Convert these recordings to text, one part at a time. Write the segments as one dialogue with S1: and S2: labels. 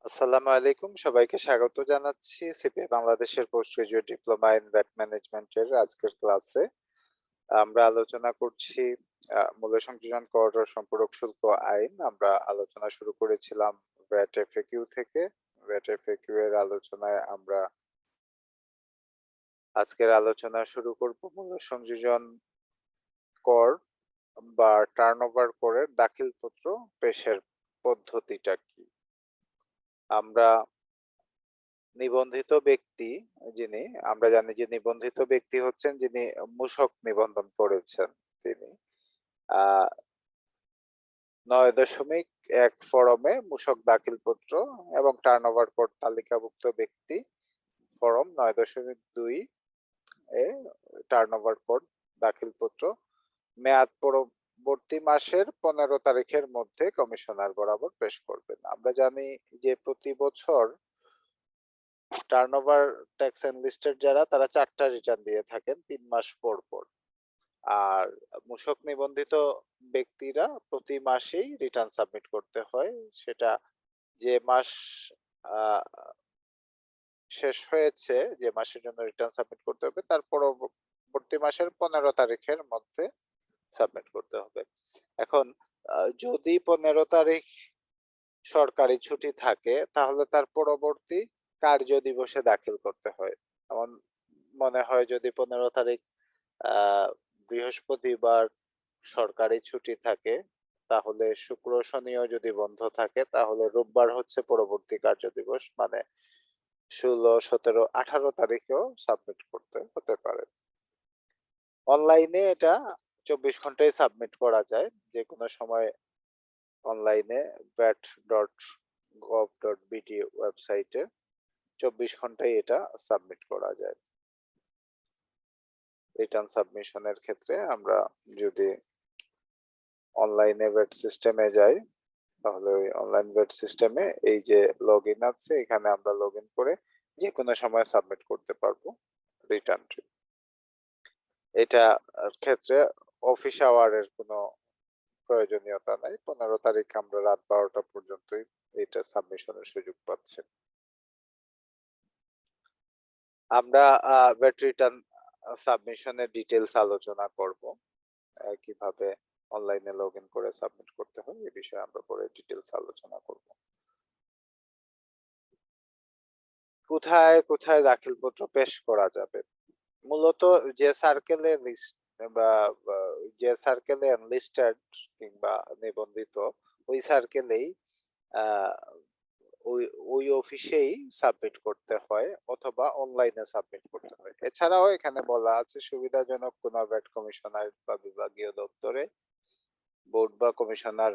S1: আসসালামু আলাইকুম। সবাইকে স্বাগত জানাচ্ছি সিপিএ বাংলাদেশের post graduate diploma in VAT ম্যানেজমেন্টের আজকের ক্লাসে। আমরা আলোচনা করছি মূল্য সংযোজন কর ও সম্পূরক শুল্ক আইন। আমরা আলোচনা শুরু করেছিলাম ভ্যাট এফএকিউ থেকে। ভ্যাট এফএকিউ এর আলোচনায় আমরা আজকের আলোচনা শুরু করব মূল্য সংযোজন কর বা টার্নওভার করের দাখিলপত্র পেশের পদ্ধতিটা কি? আমরা নিবন্ধিত ব্যক্তি যিনি, আমরা জানি যে নিবন্ধিত ব্যক্তি হচ্ছেন যিনি মূসক নিবন্ধন করেছেন তিনি। আ ৯.১ ফরমে মূসক দাখিলপত্র এবং টার্নওভার কোড তালিকাভুক্ত ব্যক্তি ফরম ৯.২ এ টার্নওভার কোড দাখিলপত্র মেয়াদ পরবর্তী মাসের ১৫ তারিখের মধ্যে কমিশনার বরাবর পেশ করবেন। আমরা জানি যে প্রতি বছর টার্নওভার ট্যাক্স এনলিস্টেড যারা তারা ৪ টা রিটার্ন দিয়ে থাকেন ৩ মাস পর, পর। আর মূসক নিবন্ধিত ব্যক্তিরা প্রতি মাসেই রিটার্ন সাবমিট করতে হয়। সেটা যে মাস আ শেষ হয়েছে, যে মাসের জন্য রিটার্ন সাবমিট করতে হবে তার পরবর্তী মাসের ১৫ তারিখের মধ্যে সাবমিট করতে হবে। এখন যদি ১৫ তারিখ সরকারি ছুটি থাকে তাহলে তার পরবর্তী কার্য দিবসে দাখিল করতে হয়। এমন মনে হয় যদি ১৫ তারিখ আ বৃহস্পতিবার সরকারি ছুটি থাকে, তাহলে শুক্র, শনিও যদি বন্ধ থাকে তাহলে রোববার হচ্ছে পরবর্তী কার্য দিবস। মানে ১৬, ১৭, ১৮ তারিখেও সাবমিট করতে হতে পারে। অনলাইনে এটা ২৪ ঘন্টায় সাবমিট করা যায়। যেকোনো সময় অনলাইনে vat.gov.bd ওয়েবসাইটে ২৪ ঘন্টায় এটা সাবমিট করা যায়। রিটার্ন সাবমিশনের ক্ষেত্রে আমরা যদি অনলাইনে ভ্যাট সিস্টেমে যাই, তাহলে ওই অনলাইন ভ্যাট সিস্টেমে এই যে লগইন আছে, এখানে আমরা লগইন করে যেকোনো সময় সাবমিট করতে পারবো রিটার্নটি। এটা ক্ষেত্রে অফিস আওয়ারের কোনো প্রয়োজনীয়তা নাই। ১৫ তারিখ আমরা রাত ১২টা পর্যন্তই এটা সাবমিশনের সুযোগ পাচ্ছি। আমরা ভ্যাট রিটার্ন সাবমিশনের ডিটেইলস আলোচনা করব। কিভাবে অনলাইনে লগইন করে সাবমিট করতে হয় এ বিষয়ে আমরা পরে ডিটেইলস আলোচনা করব। কোথায়, কোথায় দাখিলপত্র পেশ করা যাবে? মূলত যে সার্কেলে লিস্ট বা বা যে সার্কেলে এনলিস্টেড কিংবা নিবন্ধিত ওই সার্কেলেই আ ওই ওই অফিসেই সাবমিট করতে হয় অথবা অনলাইনে সাবমিট করতে হয়। এছাড়াও এখানে বলা আছে সুবিধাজনক কোনো ভ্যাট কমিশনার বা বিভাগীয় দপ্তরে বোর্ড বা কমিশনার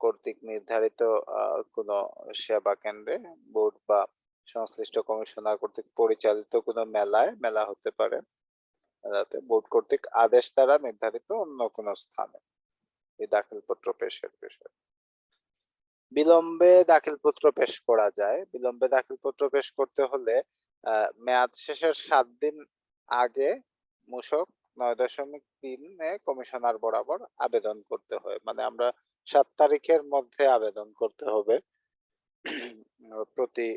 S1: কর্তৃক নির্ধারিত কোনো সেবা কেন্দ্রে বোর্ড বা সংশ্লিষ্ট কমিশনার কর্তৃক পরিচালিত কোনো মেলা হতে পারে। মেলাতে বোর্ড কর্তৃক আদেশ দ্বারা নির্ধারিত অন্য কোনো স্থানে এই দাখিলপত্র পেশের বিষয়। বিলম্বে দাখিলপত্র পেশ করা যায়। বিলম্বে দাখিলপত্র পেশ করতে হলে মেয়াদ শেষের ৭ দিন আগে মূসক ৯.৩ এ কমিশনার বরাবর আবেদন করতে হয়। মানে আমরা ৭ তারিখের মধ্যে আবেদন করতে হবে। প্রতি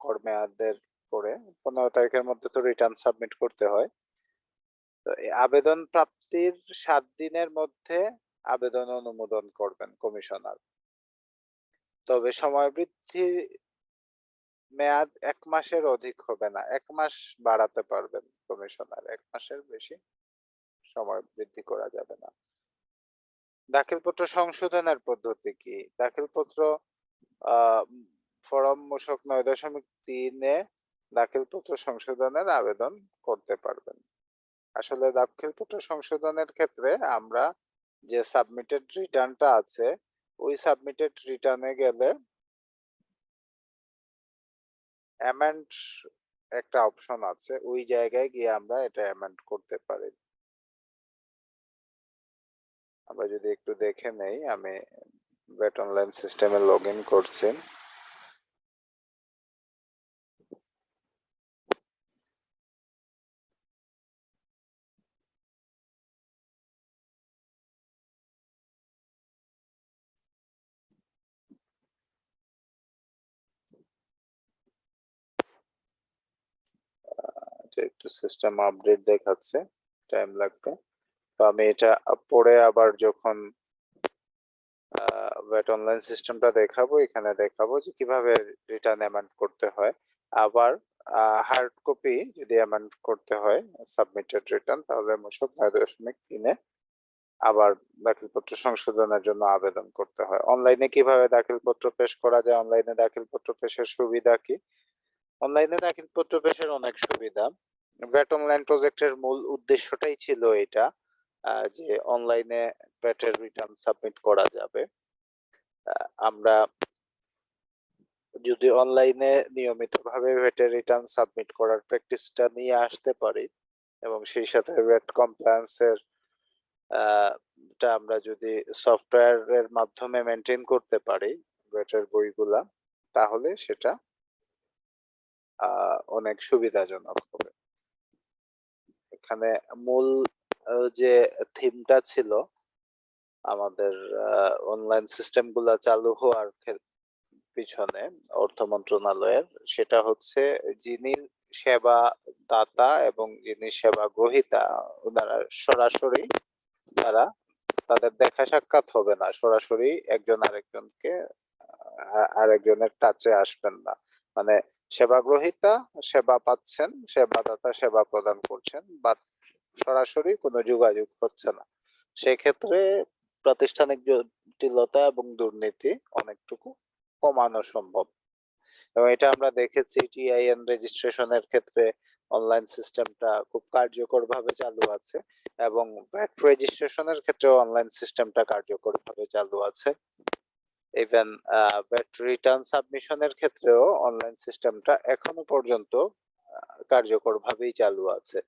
S1: কর মেয়াদের পরে ১৫ তারিখের মধ্যে তো রিটার্ন সাবমিট করতে হয়। তো এই আবেদন প্রাপ্তির ৭ দিনের মধ্যে আবেদন অনুমোদন করবেন কমিশনার। তবে সময় বৃদ্ধির মেয়াদ ১ মাসের অধিক হবে না। ১ মাস বাড়াতে পারবেন কমিশনার। ১ মাসের বেশি সময় বৃদ্ধি করা যাবে না। দাখিলপত্র সংশোধনের পদ্ধতি কি? দাখিলপত্র আ ফরম মূসক ৯.৩ এ দাখিলপত্র সংশোধনের আবেদন করতে পারবেন। আসলে দাখিলপত্র সংশোধনের ক্ষেত্রে আমরা যে সাবমিটেড রিটার্নটা আছে, ওই সাবমিটেড রিটার্নে গেলে অ্যামেন্ড একটা অপশন আছে। ওই জায়গায় গিয়ে আমরা এটা অ্যামেন্ড করতে পারি। আমরা যদি একটু দেখে নেই, আমি ভ্যাট অনলাইন সিস্টেমে লগইন করছি। সিস্টেম আপডেট দেখাচ্ছে, টাইম লাগবে। তো আমি এটা পরে আবার যখন ভ্যাট অনলাইন সিস্টেমটা দেখাবো, এখানে দেখাবো যে কিভাবে রিটার্ন অ্যামাউন্ট করতে হয়। আবার হার্ড কপি যদি অ্যামাউন্ট করতে হয় সাবমিটেড রিটার্ন, তাহলে মূসক 9.3-এ আবার দাখিলপত্র সংশোধনের জন্য আবেদন করতে হয়। অনলাইনে কিভাবে দাখিলপত্র পেশ করা যায়, অনলাইনে দাখিলপত্র পেশের সুবিধা কি? অনলাইনে দাখিলপত্র পেশের অনেক সুবিধা। ভ্যাট অনলাইন প্রজেক্টের মূল উদ্দেশ্যটাই ছিল এটা, যে অনলাইনে ভ্যাটের রিটার্ন সাবমিট করা যাবে। আমরা যদি অনলাইনে নিয়মিতভাবে ভ্যাটের রিটার্ন সাবমিট করার প্র্যাকটিসটা নিয়ে আসতে পারি এবং সেই সাথে ভ্যাট কমপ্লায়েন্সের টা আমরা যদি সফটওয়্যারের মাধ্যমে মেনটেন করতে পারি ভ্যাটের বইগুলা, তাহলে সেটা অনেক সুবিধাজনক হবে। এখানে মূল যে থিমটা ছিল আমাদের অনলাইন সিস্টেম গুলা চালু হওয়ার পিছনে অর্থ মন্ত্রণালয়ের, সেটা হচ্ছে যিনি সেবা দাতা এবং যিনি সেবা গ্রহীতা, ওনারা সরাসরি তারা তাদের দেখা সাক্ষাৎ হবে না, সরাসরি একজন আরেকজনকে আরেকজনের টাচে আসবেন না। মানে সেবা গ্রহীতা সেবা পাচ্ছেন, সেবাদাতা সেবা প্রদান করছেন, বাট সরাসরি কোনো যোগাযোগ হচ্ছে না। সেক্ষেত্রে প্রাতিষ্ঠানিক জটিলতা এবং দুর্নীতি অনেকটুকু কমানো সম্ভব। এবং এটা আমরা দেখেছি টিআইএন রেজিস্ট্রেশনের ক্ষেত্রে অনলাইন সিস্টেমটা খুব কার্যকরভাবে চালু আছে, এবং ভ্যাট রেজিস্ট্রেশনের ক্ষেত্রেও অনলাইন সিস্টেমটা কার্যকরভাবে চালু আছে। ইভেন ভ্যাট রিটার্ন সাবমিশনের ক্ষেত্রেও অনলাইন সিস্টেমটা এখনো পর্যন্ত কার্যকরভাবেই চালু আছে।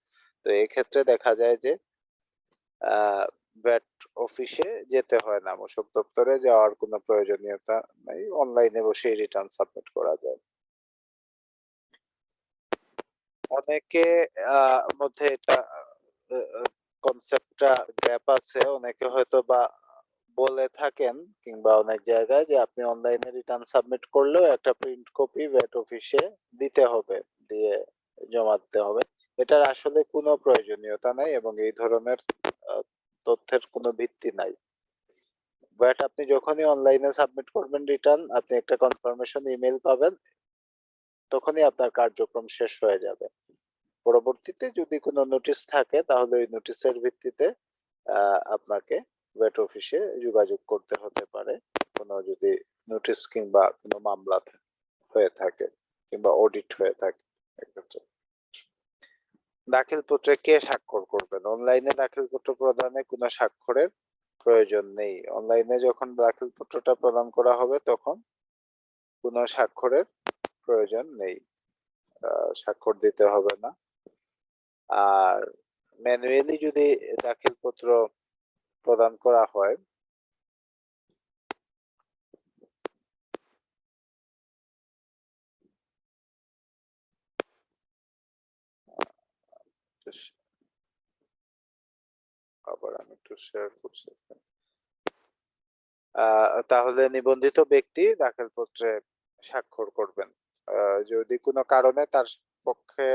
S1: তো এই ক্ষেত্রে দেখা যায় যে ভ্যাট অফিসে যেতে হয় না, মূসক দপ্তরে যাওয়ার কোনো প্রয়োজনীয়তা নাই, অনলাইনে বসেই রিটার্ন সাবমিট করা যায়। অনেকে মধ্যে এটা কনসেপ্টটা গ্যাপ আছে, অনেকে হয়তো বা বলে থাকেন কিংবা অনেক জায়গায় যে আপনি অনলাইনে রিটার্ন সাবমিট করলেও একটা প্রিন্ট কপি ভ্যাট অফিসে দিতে হবে, দিয়ে জমা দিতে হবে। এটার আসলে কোনো প্রয়োজনীয়তা নাই এবং এই ধরনের তথ্যের কোনো ভিত্তি নাই। ভ্যাট আপনি যখনই অনলাইনে সাবমিট করবেন রিটার্ন, আপনি একটা কনফার্মেশন ইমেল পাবেন, তখনই আপনার কার্যক্রম শেষ হয়ে যাবে। পরবর্তীতে যদি কোনো নোটিশ থাকে তাহলে ওই নোটিশের ভিত্তিতে আপনাকে ভ্যাট অফিসে যোগাযোগ করতে হতে পারে, কোনো যদি নোটিশ কিংবা কোনো মামলা হয়ে থাকে কিংবা অডিট হয়ে থাকে। এক্ষেত্রে দাখিলপত্রে কে স্বাক্ষর করবেন? অনলাইনে দাখিলপত্র প্রদানে কোনো স্বাক্ষরের প্রয়োজন নেই। অনলাইনে যখন দাখিলপত্রটা প্রদান করা হবে তখন কোনো স্বাক্ষরের প্রয়োজন নেই, স্বাক্ষর দিতে হবে না। আর ম্যানুয়ালি যদি দাখিলপত্র প্রদান করা হয়, আবার আমি একটু শেয়ার করছি, তাহলে নিবন্ধিত ব্যক্তি দাখিলপত্রে স্বাক্ষর করবেন। যদি কোনো কারণে তার পক্ষে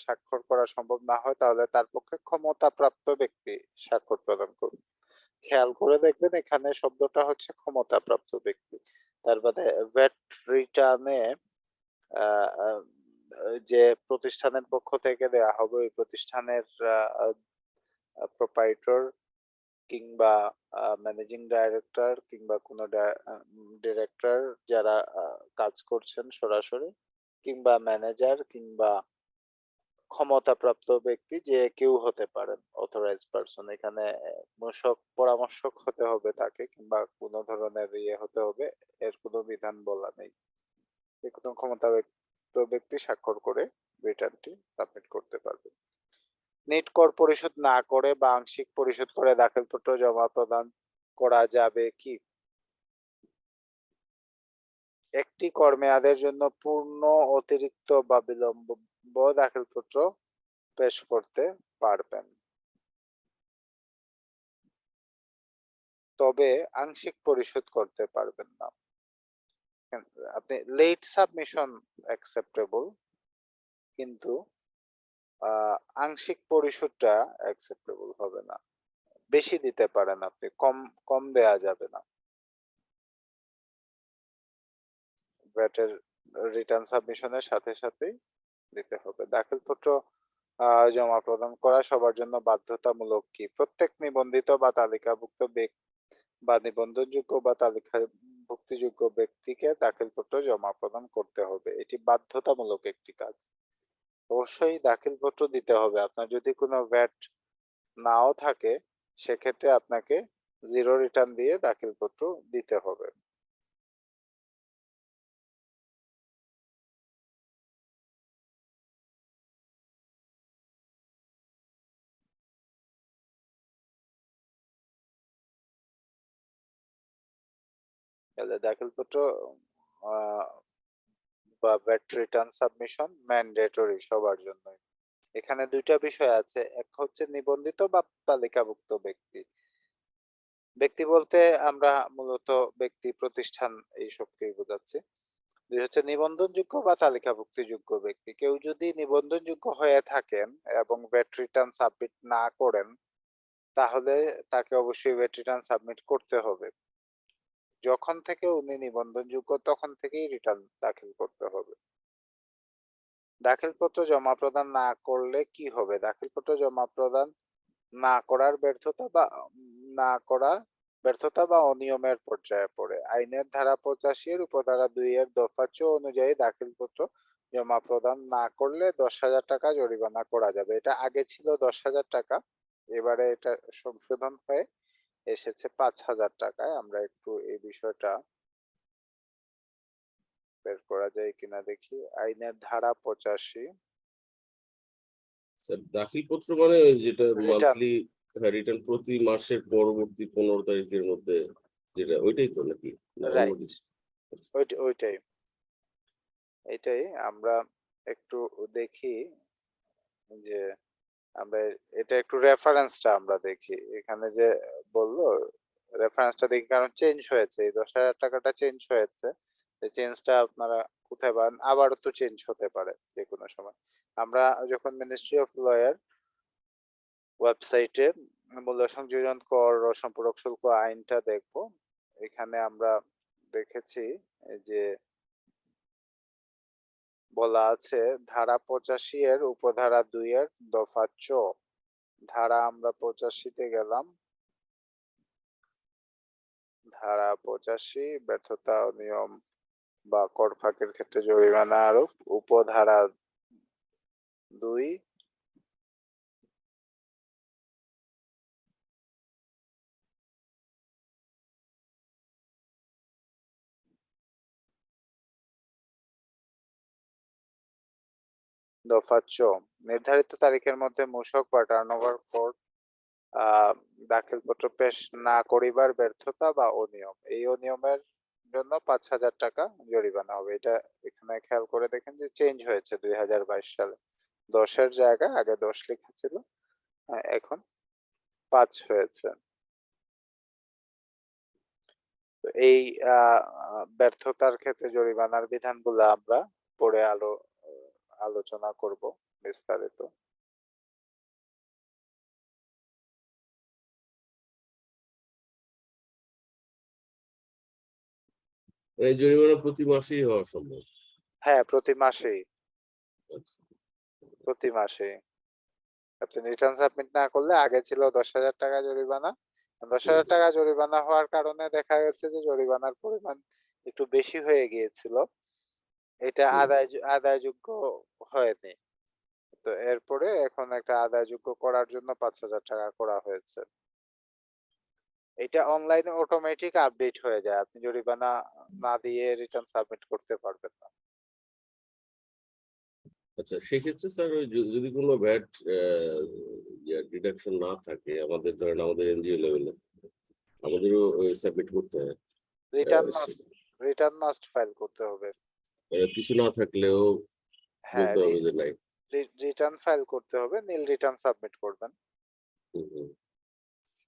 S1: স্বাক্ষর করা সম্ভব না হয় তাহলে তার পক্ষে ক্ষমতাপ্রাপ্ত ব্যক্তি স্বাক্ষর প্রদান করবে। খেয়াল করে দেখবেন এখানে শব্দটা হচ্ছে ক্ষমতাপ্রাপ্ত ব্যক্তি। তার বাদে ভ্যাট রিটার্নে যে প্রতিষ্ঠানের পক্ষ থেকে দেয়া হবে ওই প্রতিষ্ঠানের প্রোপাইটর কিংবা ম্যানেজিং ডাইরেক্টর কিংবা কোনো ডিরেক্টর যারা কাজ করছেন সরাসরি, কিংবা ম্যানেজার কিংবা ক্ষমতাপ্রাপ্ত ব্যক্তি যে কেউ হতে পারেন, অথরাইজড পারসন। এখানে মূসক পরামর্শক হতে হবে তাকে, কিংবা কোনো ধরনের হতে হবে, এর কোনো বিধান বলা নেই। যে কোনো ক্ষমতাপ্রাপ্ত ব্যক্তি স্বাক্ষর করে রিটার্নটি সাবমিট করতে পারবে। নেট কর পরিশোধ না করে বা আংশিক পরিশোধ করে দাখিলপত্র জমা প্রদান করা যাবে কি? একটি কর মেয়াদের জন্য পূর্ণ, অতিরিক্ত বা বিলম্ব দাখিলপত্র পেশ করতে পারবেন, তবে আংশিক পরিশোধ করতে পারবেন না। আপনি লেট সাবমিশন অ্যাকসেপ্টেবল, কিন্তু আংশিক পরিশোধটা অ্যাকসেপ্টেবল হবে না। বেশি দিতে পারেন আপনি, কম কম দেয়া যাবে না। ভ্যাটের রিটার্ন সাবমিশনের সাথে সাথেই দিতে হবে। দাখিলপত্র জমা প্রদান করা সবার জন্য বাধ্যতামূলক কি? প্রত্যেক নিবন্ধিত বা তালিকাভুক্ত বা নিবন্ধনযোগ্য বা তালিকাভুক্তিযোগ্য ব্যক্তিকে দাখিলপত্র জমা প্রদান করতে হবে। এটি বাধ্যতামূলক একটি কাজ। অবশ্যই দাখিলপত্র দিতে হবে। আপনার যদি কোনো ভ্যাট নাও থাকে সেক্ষেত্রে আপনাকে জিরো রিটার্ন দিয়ে দাখিলপত্র দিতে হবে। তাহলে দাখিলপত্র বা ভ্যাট রিটার্ন সাবমিশন ম্যান্ডেটরি সবার জন্যই। এখানে দুইটা বিষয় আছে, এক হচ্ছে নিবন্ধিত বা তালিকাভুক্ত ব্যক্তি। ব্যক্তি বলতে আমরা মূলত ব্যক্তি প্রতিষ্ঠান এইসবকেই বোঝাচ্ছি। দুই হচ্ছে নিবন্ধনযোগ্য বা তালিকাভুক্তিযোগ্য ব্যক্তি। কেউ যদি নিবন্ধনযোগ্য হয়ে থাকেন এবং ভ্যাট রিটার্ন সাবমিট না করেন তাহলে তাকে অবশ্যই ভ্যাট রিটার্ন সাবমিট করতে হবে। যখন থেকে উনি নিবন্ধনযোগ্য তখন থেকেই রিটার্ন দাখিল করতে হবে। দাখিলপত্র জমা প্রদান না করলে কি হবে? দাখিলপত্র জমা প্রদান না করার ব্যর্থতা বা অনিয়মের পর্যায়ে পড়ে। আইনের ধারা 85 এর উপধারা 2 এর দফা 4 অনুযায়ী দাখিলপত্র জমা প্রদান না করলে 10,000 টাকা জরিমানা করা যাবে। এটা আগে ছিল 10,000 টাকা, এবারে এটা সংশোধন হয়ে এসেছে 5,000 টাকায়। আমরা একটু এই বিষয়টা বের করা যায় কিনা দেখি। আইনের ধারা 85
S2: স্যার দাখিলপত্র মানে যেটা
S1: রিটার্ন,
S2: মান্থলি রিটার্ন প্রতি মাসের পরবর্তী 15 তারিখের মধ্যে, যেটা ওইটাই তো নাকি না অন্য
S1: রাইট,
S2: কিছু?
S1: ওইটাই এটাই আমরা একটু দেখি যে আমরা এটা একটু রেফারেন্সটা আমরা দেখি। এখানে যে বললো রেফারেন্সটা দেখি, কারণ চেঞ্জ হয়েছে, এই 10,000 টাকাটা চেঞ্জ হয়েছে। এই চেঞ্জটা আপনারা কোথায় পান? আবারও তো চেঞ্জ হতে পারে যে কোনো সময়। আমরা যখন মিনিস্ট্রি অফ ল এর ওয়েবসাইটে মূল্য সংযোজন কর ও সম্পূরক শুল্ক আইনটা দেখব। এখানে আমরা দেখেছি যে বলা আছে ধারা 85 এর উপধারা 2 এর দফা চ। ধারা আমরা 85-তে গেলাম। ধারা 85 ব্যর্থতা অনিয়ম বা কর ফাঁকের ক্ষেত্রে জরিমানা আরোপ। উপধারা 2 দফা চ, নির্ধারিত তারিখের মধ্যে মূসক বা টার্নওভার কোড দাখিলপত্র পেশ না করিবার ব্যর্থতা বা অনিয়ম, এই অনিয়মের জন্য 5,000 টাকা জরিমানা হবে। এটা এখানে খেয়াল করে দেখেন যে চেঞ্জ হয়েছে 2022 সালে। 10-এর জায়গায় আগে 10 লেখা ছিল, এখন 5 হয়েছে। তো এই ব্যর্থতার ক্ষেত্রে জরিমানার বিধানগুলো আমরা পরে আলোচনা করব বিস্তারিত।
S2: এই জরিমানা প্রতি মাসেই হওয়া সম্ভব?
S1: হ্যাঁ, প্রতি মাসেই,
S2: আচ্ছা।
S1: প্রতি মাসেই। আপনি রিটার্ন সাবমিট না করলে আগে ছিল 10,000 টাকা জরিমানা। 10,000 টাকা জরিমানা হওয়ার কারণে দেখা গেছে যে জরিমানার পরিমাণ একটু বেশি হয়ে গিয়েছিল। এটা আদায়যোগ্য হয়নি। তো এরপরে এখন একটা আদায়যোগ্য করার জন্য 5,000 টাকা করা হয়েছে। এটা অনলাইনে অটোমেটিক আপডেট হয়ে যায়। আপনি জরিমানা না দিয়ে রিটার্ন সাবমিট করতে পারবেন না।
S2: আচ্ছা, সেক্ষেত্রে স্যার ওই যদি কোনো ভ্যাট ডিডাকশন না থাকে, আমাদের ধরেন আমাদের এনজিও লেভেলে আমাদেরও সাবমিট করতে হয়।
S1: রিটার্ন
S2: সে-
S1: মাস্ট রিটার্ন মাস্ট ফাইল করতে হবে।
S2: কিছু না থাকলেও
S1: হ্যাঁ,
S2: বলতে হবে যে নাই।
S1: রিটার্ন ফাইল করতে হবে, নীল রিটার্ন সাবমিট করবেন।
S2: হুম, হুম।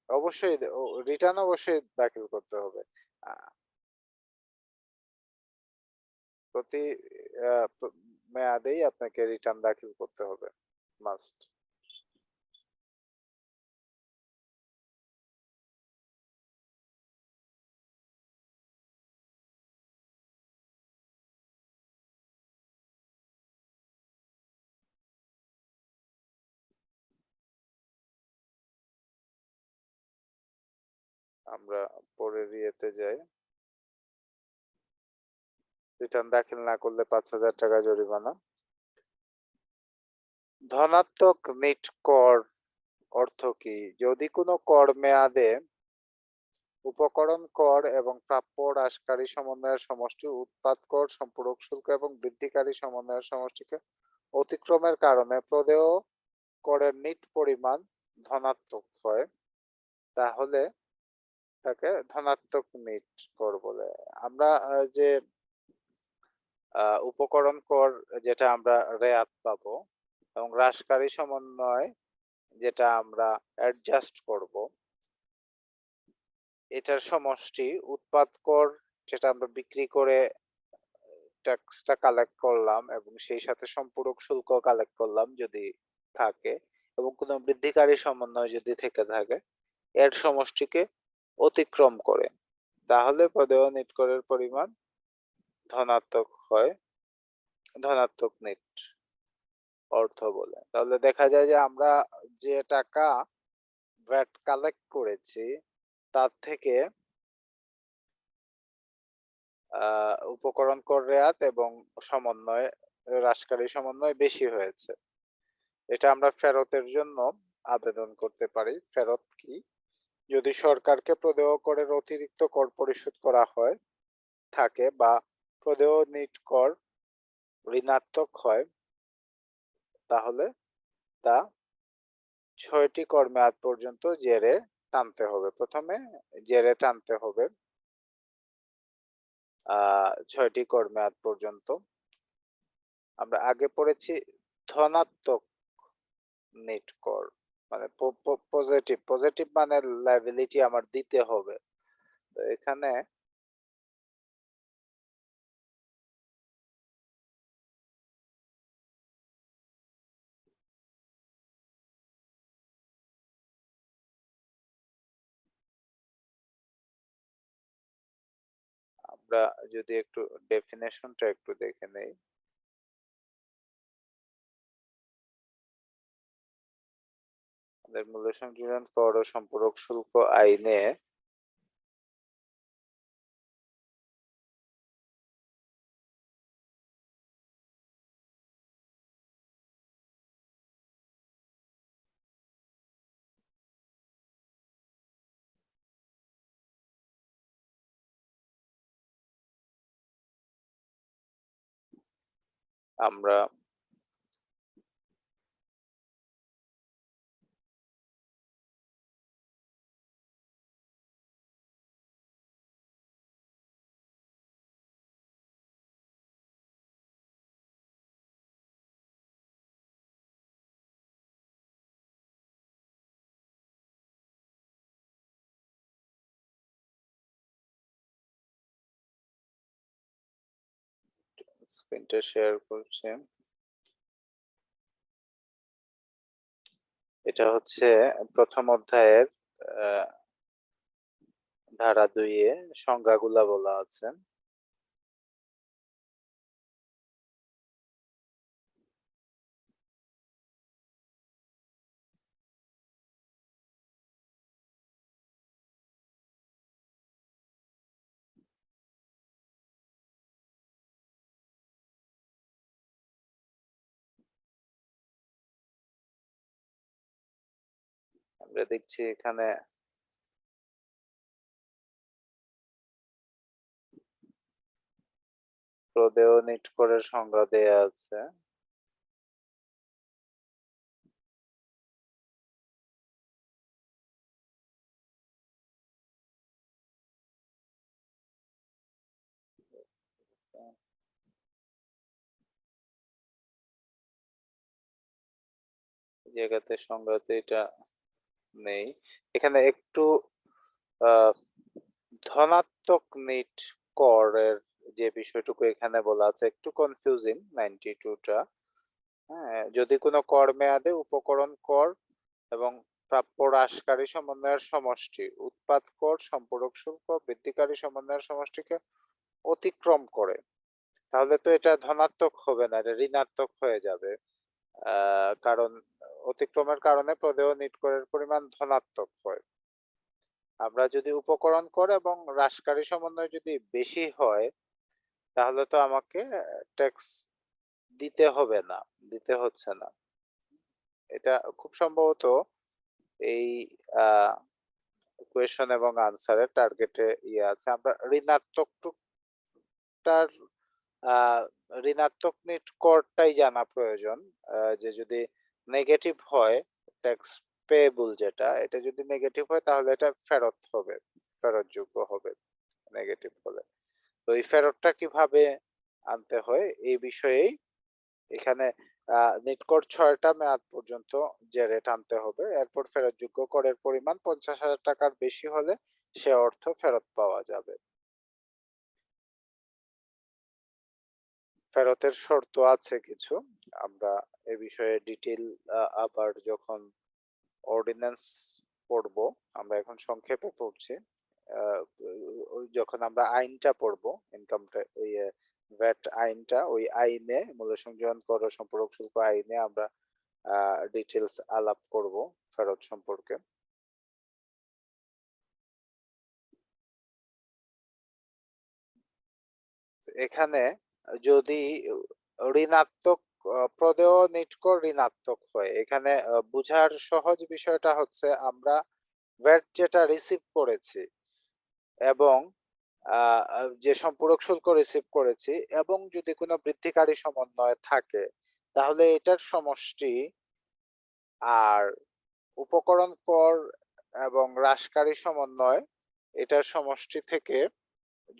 S1: অবশ্যই রিটার্ন অবশ্যই দাখিল করতে হবে। আ প্রতি মেয়াদেই আপনাকে রিটার্ন দাখিল করতে হবে। মাস্ট। আমরা পরের ইয়েতে যাই। রিটার্ন দাখিল না করলে 5,000 টাকা জরিমানা। ধনাত্মক নিট কর অর্থ কি? যদি কোনো কর মেয়াদে উপকরণ কর এবং প্রাপ্য হ্রাসকারী সমন্বয়ের সমষ্টি, উৎপাদ কর, সম্পূরক শুল্ক এবং বৃদ্ধিকারী সমন্বয়ের সমষ্টিকে অতিক্রমের কারণে প্রদেয় করের নিট পরিমাণ ধনাত্মক হয়, তাহলে তাকে ধনাত্মক নিট কর বলে। আমরা যে উপকরণ কর যেটা আমরা রেয়াত পাবো এবং হ্রাসকারী সমন্বয় যেটা আমরা অ্যাডজাস্ট করব, এটার সমষ্টি উৎপাদ কর যেটা আমরা বিক্রি করে ট্যাক্সটা কালেক্ট করলাম এবং সেই সাথে সম্পূরক শুল্ক কালেক্ট করলাম যদি থাকে, এবং কোনো বৃদ্ধিকারী সমন্বয় যদি থেকে থাকে, এর সমষ্টিকে অতিক্রম করে, তাহলে প্রদেয় নিট করের পরিমাণ ধনাত্মক হয়, ধনাত্মক নিট অর্থ বলে। তাহলে দেখা যায় যে আমরা যে টাকা ভ্যাট কালেক্ট করেছি তার থেকে উপকরণ কর রেয়াত এবং সমন্বয় হ্রাসকারী সমন্বয় বেশি হয়েছে, এটা আমরা ফেরতের জন্য আবেদন করতে পারি। ফেরত কি? যদি সরকারকে প্রদেয় করের অতিরিক্ত কর পরিশোধ করা হয় থাকে বা প্রদেয় নিট কর ঋণাত্মক হয়, তাহলে তা 6টি কর মেয়াদ পর্যন্ত জেরে টানতে হবে। প্রথমে জেরে টানতে হবে 6টি কর মেয়াদ পর্যন্ত। আমরা আগে পড়েছি ধনাত্মক নিট কর মানে পজিটিভ, পজিটিভ মানে লায়াবিলিটি আমার দিতে হবে। তো এখানে আমরা যদি একটু ডেফিনেশনটা একটু দেখে নেই। আমাদের মূল্য সংযোজন কর ও সম্পূরক শুল্ক আইনে আমরা স্ক্রিনটা শেয়ার করছি। এটা হচ্ছে প্রথম অধ্যায়ের ধারা 2-এ সংজ্ঞাগুলা বলা আছে। আমরা দেখছি এখানে প্রদেয় নিট করের সংজ্ঞা দেয়া আছে। জায়গাতে সংজ্ঞাতে এটা নেই। এখানে একটু ধনাত্মক নিট করের যে বিষয়টুকু এখানে বলা আছে একটু কনফিউজিং 92টা। হ্যাঁ, যদি কোনো কর মেয়াদে উপকরণ কর এবং প্রাপ্য হ্রাসকারী সমন্বয়ের সমষ্টি উৎপাদ কর, সম্পূরক শুল্ক বৃদ্ধিকারী সমন্বয়ের সমষ্টিকে অতিক্রম করে, তাহলে তো এটা ধনাত্মক হবে না, এটা ঋণাত্মক হয়ে যাবে। কারণ অতিক্রমের কারণে প্রদেয় নিট করের পরিমাণ ধনাত্মক হয়। আমরা যদি উপকরণ কর এবং হ্রাসকারী সমন্বয় যদি বেশি হয়, তাহলে তো আমাকে ট্যাক্স দিতে হবে না, দিতে হচ্ছে না। এটা খুব সম্ভবত এই কোয়েশন এবং আনসারের টার্গেটে আছে। আমরা ঋণাত্মক টুকটার ঋণাত্মক নিট করটাই জানা প্রয়োজন। যে যদি নেগেটিভ হয় ট্যাক্স পেয়েবল যেটা, এটা যদি নেগেটিভ হয় তাহলে এটা ফেরত হবে, ফেরতযোগ্য হবে নেগেটিভ হলে। তো এই ফেরতটা কিভাবে আনতে হয় এই বিষয়েই এখানে নিটকোর ৬টা মেয়াদ পর্যন্ত যে রেট আনতে হবে, এরপর ফেরতযোগ্য করের পরিমাণ ৫০,০০০ টাকার বেশি হলে সে অর্থ ফেরত পাওয়া যাবে। ফেরতের শর্ত আছে কিছু। আমরা এ বিষয়ে ডিটেইল আবার যখন অর্ডিন্যান্স পড়বো, আমরা এখন সংক্ষেপে পড়ছি। ওই যখন আমরা আইনটা পড়বো, ইনকাম ভ্যাট আইনটা, ওই আইনে মূল্য সংযোজন কর ও সম্পূরক শুল্ক আইনে আমরা ডিটেলস আলাপ করব ফেরত সম্পর্কে। এখানে যদি ঋণাত্মক প্রদেয় নিটকর ঋণাত্মক হয়, এখানে বুঝার সহজ বিষয়টা হচ্ছে আমরা ভ্যাট যেটা রিসিভ করেছি এবং যে সম্পূরক শুল্ক রিসিভ করেছি এবং যদি কোনো বৃদ্ধিকারী সমন্বয় থাকে, তাহলে এটার সমষ্টি আর উপকরণ কর এবং হ্রাসকারী সমন্বয় এটার সমষ্টি থেকে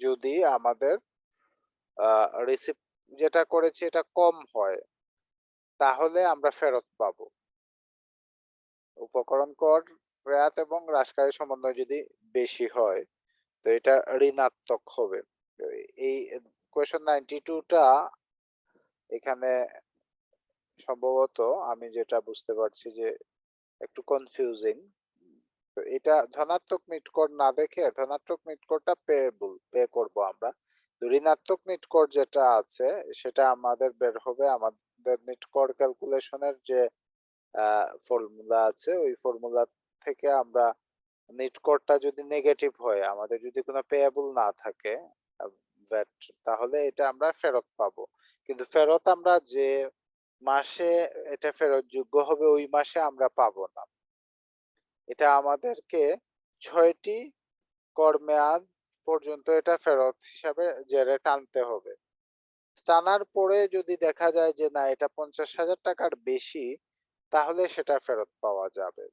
S1: যদি আমাদের রিসিভ যেটা করেছি এটা কম হয়, তাহলে আমরা ফেরত পাবো। উপকরণ কর মেয়াদ এবং হ্রাসকারী সমন্বয় যদি বেশি হয়, তো এটা ঋণাত্মক হবে। তো এই কোয়েশন 92টা এখানে সম্ভবত আমি যেটা বুঝতে পারছি যে একটু কনফিউজিং। তো এটা ধনাত্মক নিটকোর না দেখে ধনাত্মক নিটকোরটা পে করব আমরা। তো ঋণাত্মক নিটকোর যেটা আছে সেটা আমাদের বের হবে আমাদের নিটকোর ক্যালকুলেশনের যে ফর্মুলা আছে, ওই ফর্মুলা থেকে আমরা নিটকোরটা যদি নেগেটিভ হয়, আমাদের যদি কোনো পেয়েবল না থাকে ভ্যাট, তাহলে এটা আমরা ফেরত পাবো। কিন্তু ফেরত আমরা যে মাসে এটা ফেরত যোগ্য হবে ওই মাসে আমরা পাবো না। এটা আমাদেরকে ৬টি কর মেয়াদ পর্যন্ত এটা ফেরত হিসাবে জেরে টানতে হবে। টানার পরে যদি দেখা যায় যে না এটা ৫০,০০০ টাকার বেশি, তাহলে সেটা ফেরত পাওয়া যাবে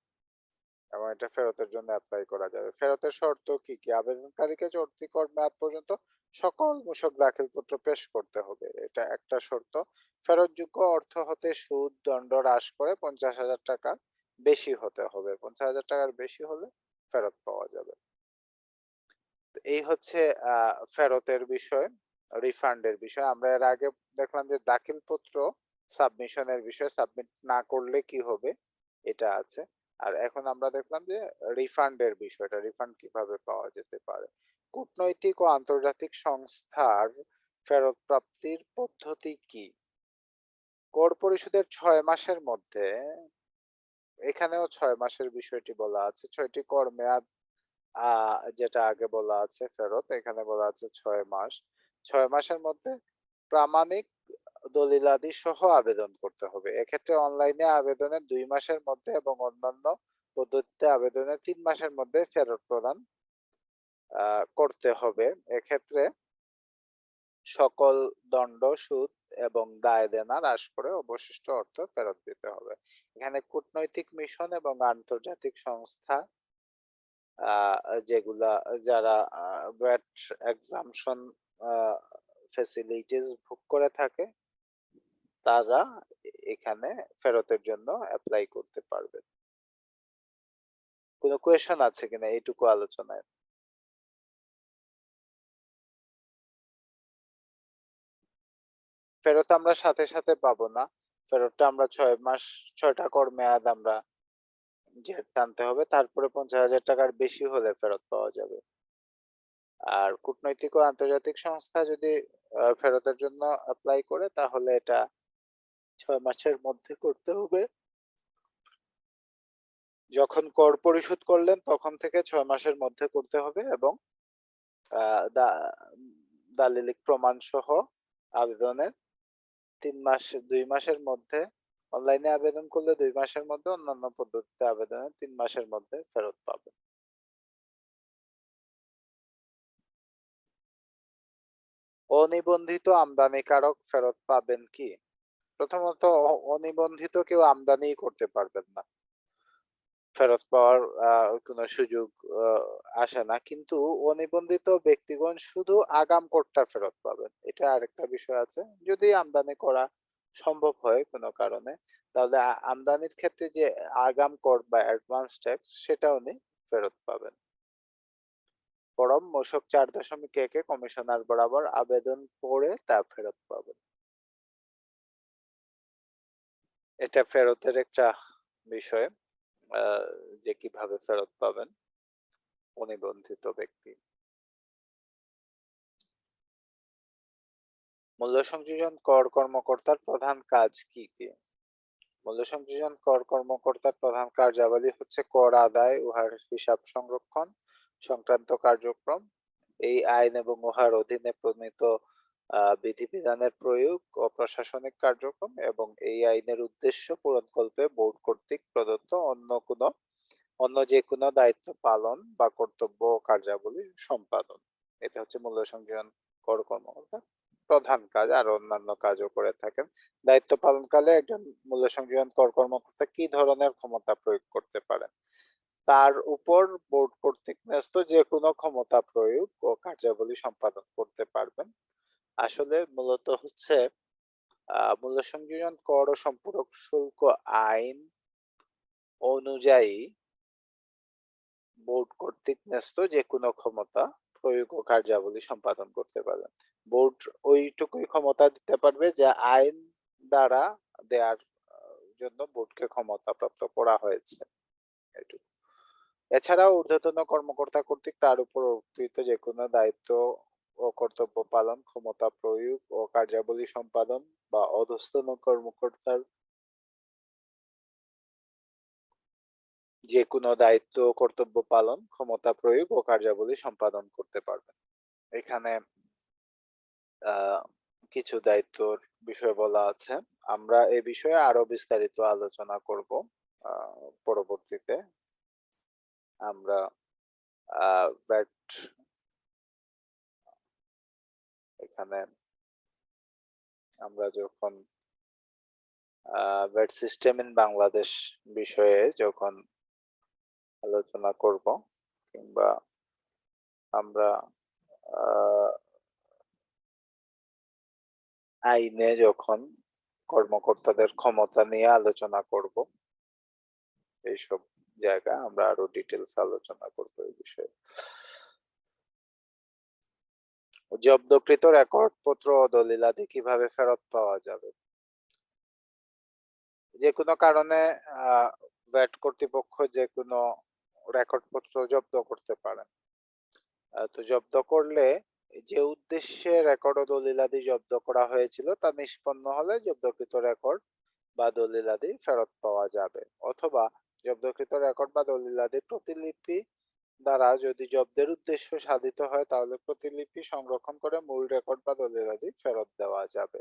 S1: এবং এটা ফেরতের জন্য এপ্লাই করা যাবে। ফেরতের শর্ত কি কি? আবেদনকারীকে চলতি কর মেয়াদ পর্যন্ত সকল মূসক দাখিলপত্র পেশ করতে হবে, এটা একটা শর্ত। ফেরতযোগ্য অর্থ হতে সুদ দণ্ড হ্রাস করে ৫০,০০০ টাকা বেশি হতে হবে, ৫০,০০০ টাকার বেশি হলে ফেরত পাওয়া যাবে। এই হচ্ছে ফেরতের বিষয়, রিফান্ডের বিষয়। আমরা এর আগে দেখলাম যে দাখিলপত্র সাবমিশনের বিষয়, সাবমিট না করলে কি হবে এটা আছে। আর এখন আমরা দেখলাম যে রিফান্ডের বিষয়টা, রিফান্ড কিভাবে পাওয়া যেতে পারে। কূটনৈতিক ও আন্তর্জাতিক সংস্থার ফেরত প্রাপ্তির পদ্ধতি কি? কর পরিশোধের ৬ মাসের মধ্যে, এখানেও ৬ মাসের বিষয়টি বলা আছে। ৬টি কর মেয়াদ যেটা আগে বলা আছে ফেরত, এখানে বলা আছে ৬ মাস। ৬ মাসের মধ্যে প্রামাণিক দলিলাদি সহ আবেদন করতে হবে। এক্ষেত্রে অনলাইনে আবেদনের ২ মাসের মধ্যে এবং অন্যান্য পদ্ধতিতে আবেদনের ৩ মাসের মধ্যে ফেরত প্রদান করতে হবে। এক্ষেত্রে সকল দণ্ড, সুদ এবং দায়-দেনা হ্রাস করে অবশিষ্ট অর্থ ফেরত দিতে হবে। এখানে কূটনৈতিক মিশন এবং আন্তর্জাতিক সংস্থা যেগুলা যারা ভ্যাট এক্সাম্পশন ফ্যাসিলিটিস ভোগ করে থাকে, তারা এখানে ফেরতের জন্য অ্যাপ্লাই করতে পারবে। কোনো কোয়েশন আছে কিনা এইটুকু আলোচনায়? ফেরত আমরা সাথে সাথে পাবো না। ফেরতটা আমরা 6 মাস 6টা কর মেয়াদ আমরা জেড টানতে হবে, তারপরে 50,000 টাকার বেশি হলে ফেরত পাওয়া যাবে। আর কূটনৈতিক ও আন্তর্জাতিক সংস্থা যদি ফেরতের জন্য এপ্লাই করে তাহলে এটা 6 মাসের মধ্যে করতে হবে। যখন কর পরিশোধ করলেন তখন থেকে 6 মাসের মধ্যে করতে হবে এবং দালিলিক প্রমাণ সহ আবেদনের 3 মাস 2 মাসের মধ্যে, অনলাইনে আবেদন করলে 2 মাসের মধ্যে, অন্যান্য পদ্ধতিতে আবেদনে 3 মাসের মধ্যে ফেরত পাবেন। অনিবন্ধিত আমদানিকারক ফেরত পাবেন কি? প্রথমত অনিবন্ধিত কেউ আমদানি করতে পারবেন না, ফেরত পাওয়ার কোনো সুযোগ আসে না। কিন্তু অনিবন্ধিত ব্যক্তিগণ শুধু আগাম করটা ফেরত পাবেন, এটা আরেকটা বিষয় আছে। যদি আমদানি করা সম্ভব হয় কোনো কারণে, তাহলে আমদানির ক্ষেত্রে যে আগাম কর বা অ্যাডভান্স ট্যাক্স সেটা উনি ফেরত পাবেন। ফরম মূসক 4.1 কমিশনার বরাবর আবেদন করে তা ফেরত পাবেন। এটা ফেরতের একটা বিষয়, যে কিভাবে ফেরত পাবেন অনিবন্ধিত ব্যক্তি। মূল্য সংযোজন কর কর্মকর্তার প্রধান কাজ কি কি? মূল্য সংযোজন কর কর্মকর্তার প্রধান কার্যাবলী হচ্ছে কর আদায়, উহার হিসাব সংরক্ষণ সংক্রান্ত কার্যক্রম, এই আইন এবং উহার অধীনে প্রণীত বিধিবিধানের প্রয়োগ ও প্রশাসনিক কার্যক্রম এবং এই আইনের উদ্দেশ্য পূরণকল্পে বোর্ড কর্তৃক প্রদত্ত অন্য যে কোনো দায়িত্ব পালন বা কর্তব্য ও কার্যাবলী সম্পাদন। এটা হচ্ছে মূল্য সংযোজন কর কর্মকর্তা প্রধান কাজ। আর অন্যান্য কাজও করে থাকেন। দায়িত্ব পালনকালে একজন মূল্য সংযোজন কর কর্মকর্তা কি ধরনের ক্ষমতা প্রয়োগ করতে পারেন? তার উপর বোর্ড কর্তৃক ন্যস্ত যে কোনো ক্ষমতা প্রয়োগ ও কার্যাবলী সম্পাদন করতে পারবেন। আসলে মূলত হচ্ছে মূল্য সংযোজন কর ও সম্পূরক শুল্ক আইন অনুযায়ী বোর্ড কর্তৃক ন্যস্ত যে কোনো ক্ষমতা প্রয়োগ ও কার্যাবলী সম্পাদন করতে পারবেন। বোর্ড ওইটুকুই ক্ষমতা দিতে পারবে যা আইন দ্বারা দেওয়ার জন্য বোর্ডকে ক্ষমতা প্রাপ্ত করা হয়েছে। এটুকু। এছাড়াও ঊর্ধ্বতন কর্মকর্তা কর্তৃক তার উপর অর্পিত যে কোনো দায়িত্ব ও কর্তব্য পালন, ক্ষমতা প্রয়োগ ও কার্যাবলী সম্পাদন বা অধস্তন কর্মকর্তার যে কোনো দায়িত্ব ও কর্তব্য পালন, ক্ষমতা প্রয়োগ ও কার্যাবলী সম্পাদন করতে পারবেন। এখানে কিছু দায়িত্বর বিষয় বলা আছে। আমরা এ বিষয়ে আরো বিস্তারিত আলোচনা করব পরবর্তীতে। আমরা ব্যাট এখানে আমরা যখন ব্যাট সিস্টেম ইন বাংলাদেশ বিষয়ে যখন আলোচনা করব, কিংবা আমরা আইনে যখন কর্মকর্তাদের ক্ষমতা নিয়ে আলোচনা করব, এইসব জায়গায় আমরা আরো ডিটেলস আলোচনা করব এই বিষয়ে। জব্দকৃত রেকর্ডপত্র ও দলিলাদি কিভাবে ফেরত পাওয়া যাবে? যে কোনো কারণে ভ্যাট কর্তৃপক্ষ যে কোনো রেকর্ডপত্র জব্দ করতে পারেন। তো জব্দ করলে যে উদ্দেশ্যে রেকর্ড ও দলিলাদি জব্দ করা হয়েছিল তা নিষ্পন্ন হলে জব্দকৃত রেকর্ড বা দলিলাদি ফেরত পাওয়া যাবে। অথবা জব্দকৃত রেকর্ড বা দলিলাদি প্রতিলিপি দ্বারা যদি জব্দের উদ্দেশ্য সাধিত হয় তাহলে প্রতিলিপি সংরক্ষণ করে মূল রেকর্ড বা দলিলাদি ফেরত দেওয়া যাবে।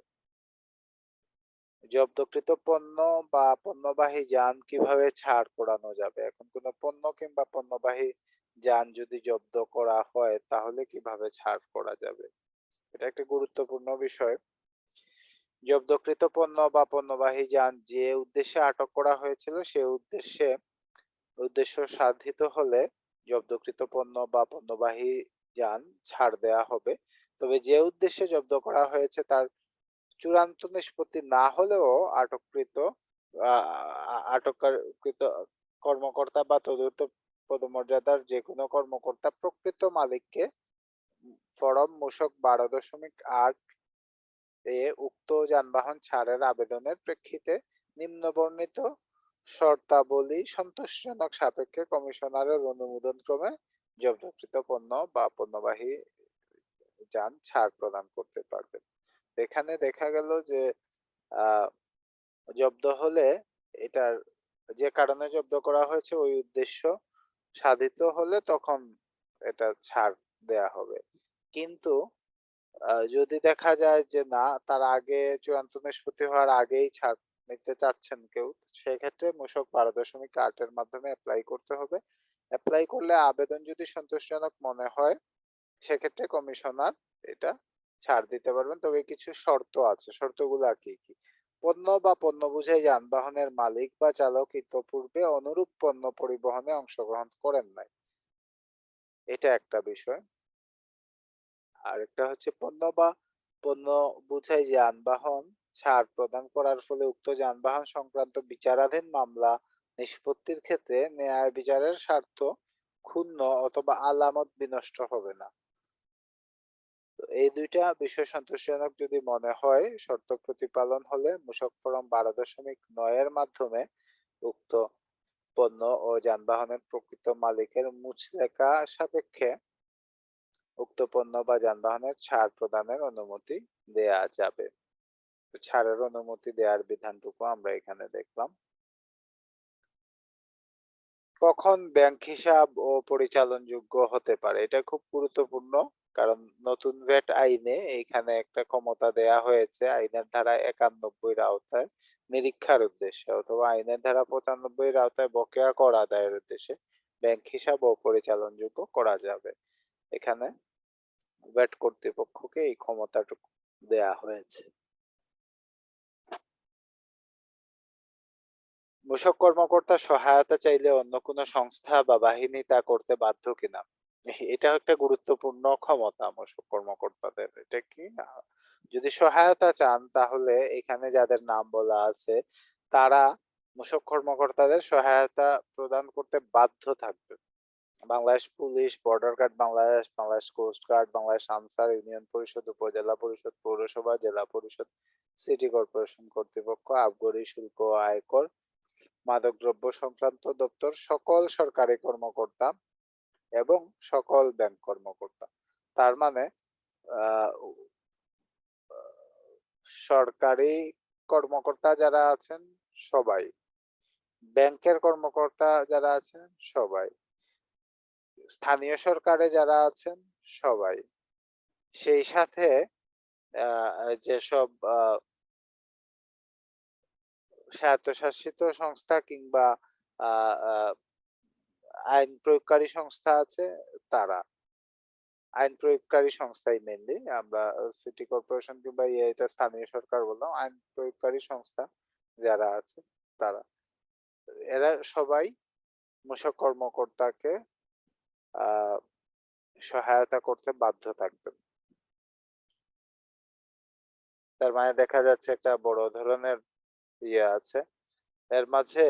S1: জব্দকৃত পণ্য বা পণ্যবাহী যান কিভাবে ছাড় করানো যাবে? এখন কোনো পণ্য কিংবা পণ্যবাহী যান যদি জব্দ করা হয় তাহলে কিভাবে ছাড় করা যাবে? এটা একটা গুরুত্বপূর্ণ বিষয়। জব্দকৃত পণ্য বা পণ্যবাহী যান যে উদ্দেশ্যে আটক করা হয়েছিল সে উদ্দেশ্য সাধিত হলে জব্দকৃত পণ্য বা পণ্যবাহী যান ছাড় দেয়া হবে। তবে যে উদ্দেশ্যে জব্দ করা হয়েছে তার চূড়ান্ত নিষ্পত্তি না হলেও আটককৃত কর্মকর্তা বা তদূর্ধ্ব পদমর্যাদার যে কোনো কর্মকর্তা প্রকৃত মালিককে ফরম মূসক 12.8 উক্ত যানবাহন ছাড়ের আবেদনের প্রেক্ষিতে নিম্নবর্ণিত শর্তাবলী সন্তোষজনক সাপেক্ষে কমিশনারের অনুমোদন ক্রমে জব্দকৃত পণ্য বা পণ্যবাহী যান ছাড় প্রদান করতে পারবেন। এখানে দেখা গেল যে আহ জব্দ হলে এটার যে কারণে জব্দ করা হয়েছে ওই উদ্দেশ্য সাধিত হলে তখন এটা ছাড় দেয়া হবে। কিন্তু যদি দেখা যায় যে না, তার আগে চূড়ান্ত নিষ্পত্তি হওয়ার আগেই ছাড় নিতে চাচ্ছেন কেউ, সেক্ষেত্রে মূসক 12.8 এর মাধ্যমে এপ্লাই করতে হবে। এপ্লাই করলে আবেদন যদি সন্তোষজনক মনে হয় সেক্ষেত্রে কমিশনার এটা ছাড় দিতে পারবেন। তবে কিছু শর্ত আছে। শর্তগুলা কি কি? পণ্য বা পণ্য বোঝাই যানবাহনের মালিক বা চালক ইতপূর্বে অনুরূপ পণ্য পরিবহনে অংশগ্রহণ করেন নাই, এটা একটা বিষয়। আরেকটা হচ্ছে পণ্য বা পণ্য বোঝাই যানবাহন ছাড় প্রদান করার ফলে উক্ত যানবাহন সংক্রান্ত বিচারাধীন মামলা নিষ্পত্তির ক্ষেত্রে ন্যায় বিচারের স্বার্থ ক্ষুণ্ণ অথবা আলামত বিনষ্ট হবে না। তো এই দুইটা বিষয় সন্তোষজনক যদি মনে হয়, শর্ত প্রতিপালন হলে মূসক ফরম 12.9 এর মাধ্যমে উক্ত পণ্য ও যানবাহনের প্রকৃত মালিকের মুচলেকা সাপেক্ষে উক্ত পণ্য বা যানবাহনের ছাড় প্রদানের অনুমতি দেয়া যাবে। ছাড়ের অনুমতি দেওয়ার বিধানটুকু আমরা এখানে দেখলাম। কখন ব্যাংক হিসাব ও পরিচালনযোগ্য হতে পারে, এটা খুব গুরুত্বপূর্ণ। কারণ নতুন ভ্যাট আইনে এইখানে একটা ক্ষমতা দেয়া হয়েছে আইনের ধারা 91 আওতায় নিরীক্ষার উদ্দেশ্যে, অথবা আইনের ধারা 95 আওতায় বকেয়া কর আদায়ের উদ্দেশ্যে ব্যাংক হিসাব ও পরিচালনযোগ্য করা যাবে। এখানে ভ্যাট কর্তৃপক্ষকে এই ক্ষমতাটুকু দেয়া হয়েছে। মূসক কর্মকর্তা সহায়তা চাইলে অন্য কোনো সংস্থা বা বাহিনী তা করতে বাধ্য কিনা, এটা একটা গুরুত্বপূর্ণ ক্ষমতা মূসক কর্মকর্তাদের। এটা কি, যদি সহায়তা চান তাহলে এখানে যাদের নাম বলা আছে তারা মূসক কর্মকর্তাদের সহায়তা প্রদান করতে বাধ্য থাকবে। Bangladesh police, border guard Bangladesh, Bangladesh coast guard, Bangladesh Ansar, union Parishad, Upazila পরিষদ, পৌরসভা, জেলা পরিষদ, সিটি কর্পোরেশন কর্তৃপক্ষ, আবগারি শুল্ক ও আয়কর, মাদকদ্রব্য সংক্রান্ত দপ্তর, সকল সরকারি কর্মকর্তা এবং সকল ব্যাংক কর্মকর্তা। তার মানে আহ, সরকারি কর্মকর্তা যারা আছেন সবাই, ব্যাংকের কর্মকর্তা যারা আছেন সবাই, স্থানীয় সরকারে যারা আছেন সবাই, সেই সাথে যেসব স্বায়ত্তশাসিত সংস্থা কিংবা আহ, আহ, আইন প্রয়োগকারী সংস্থা আছে তারা, আইন প্রয়োগকারী সংস্থাই মেনলি, আমরা সিটি কর্পোরেশন কিংবা এটা স্থানীয় সরকার বললাম, আইন প্রয়োগকারী সংস্থা যারা আছে তারা, এরা সবাই মূসক কর্মকর্তাকে আহ সহায়তা করতে বাধ্য থাকবেন। তার মানে দেখা যাচ্ছে একটা বড় ধরনের ইয়ে আছে। এর মাঝে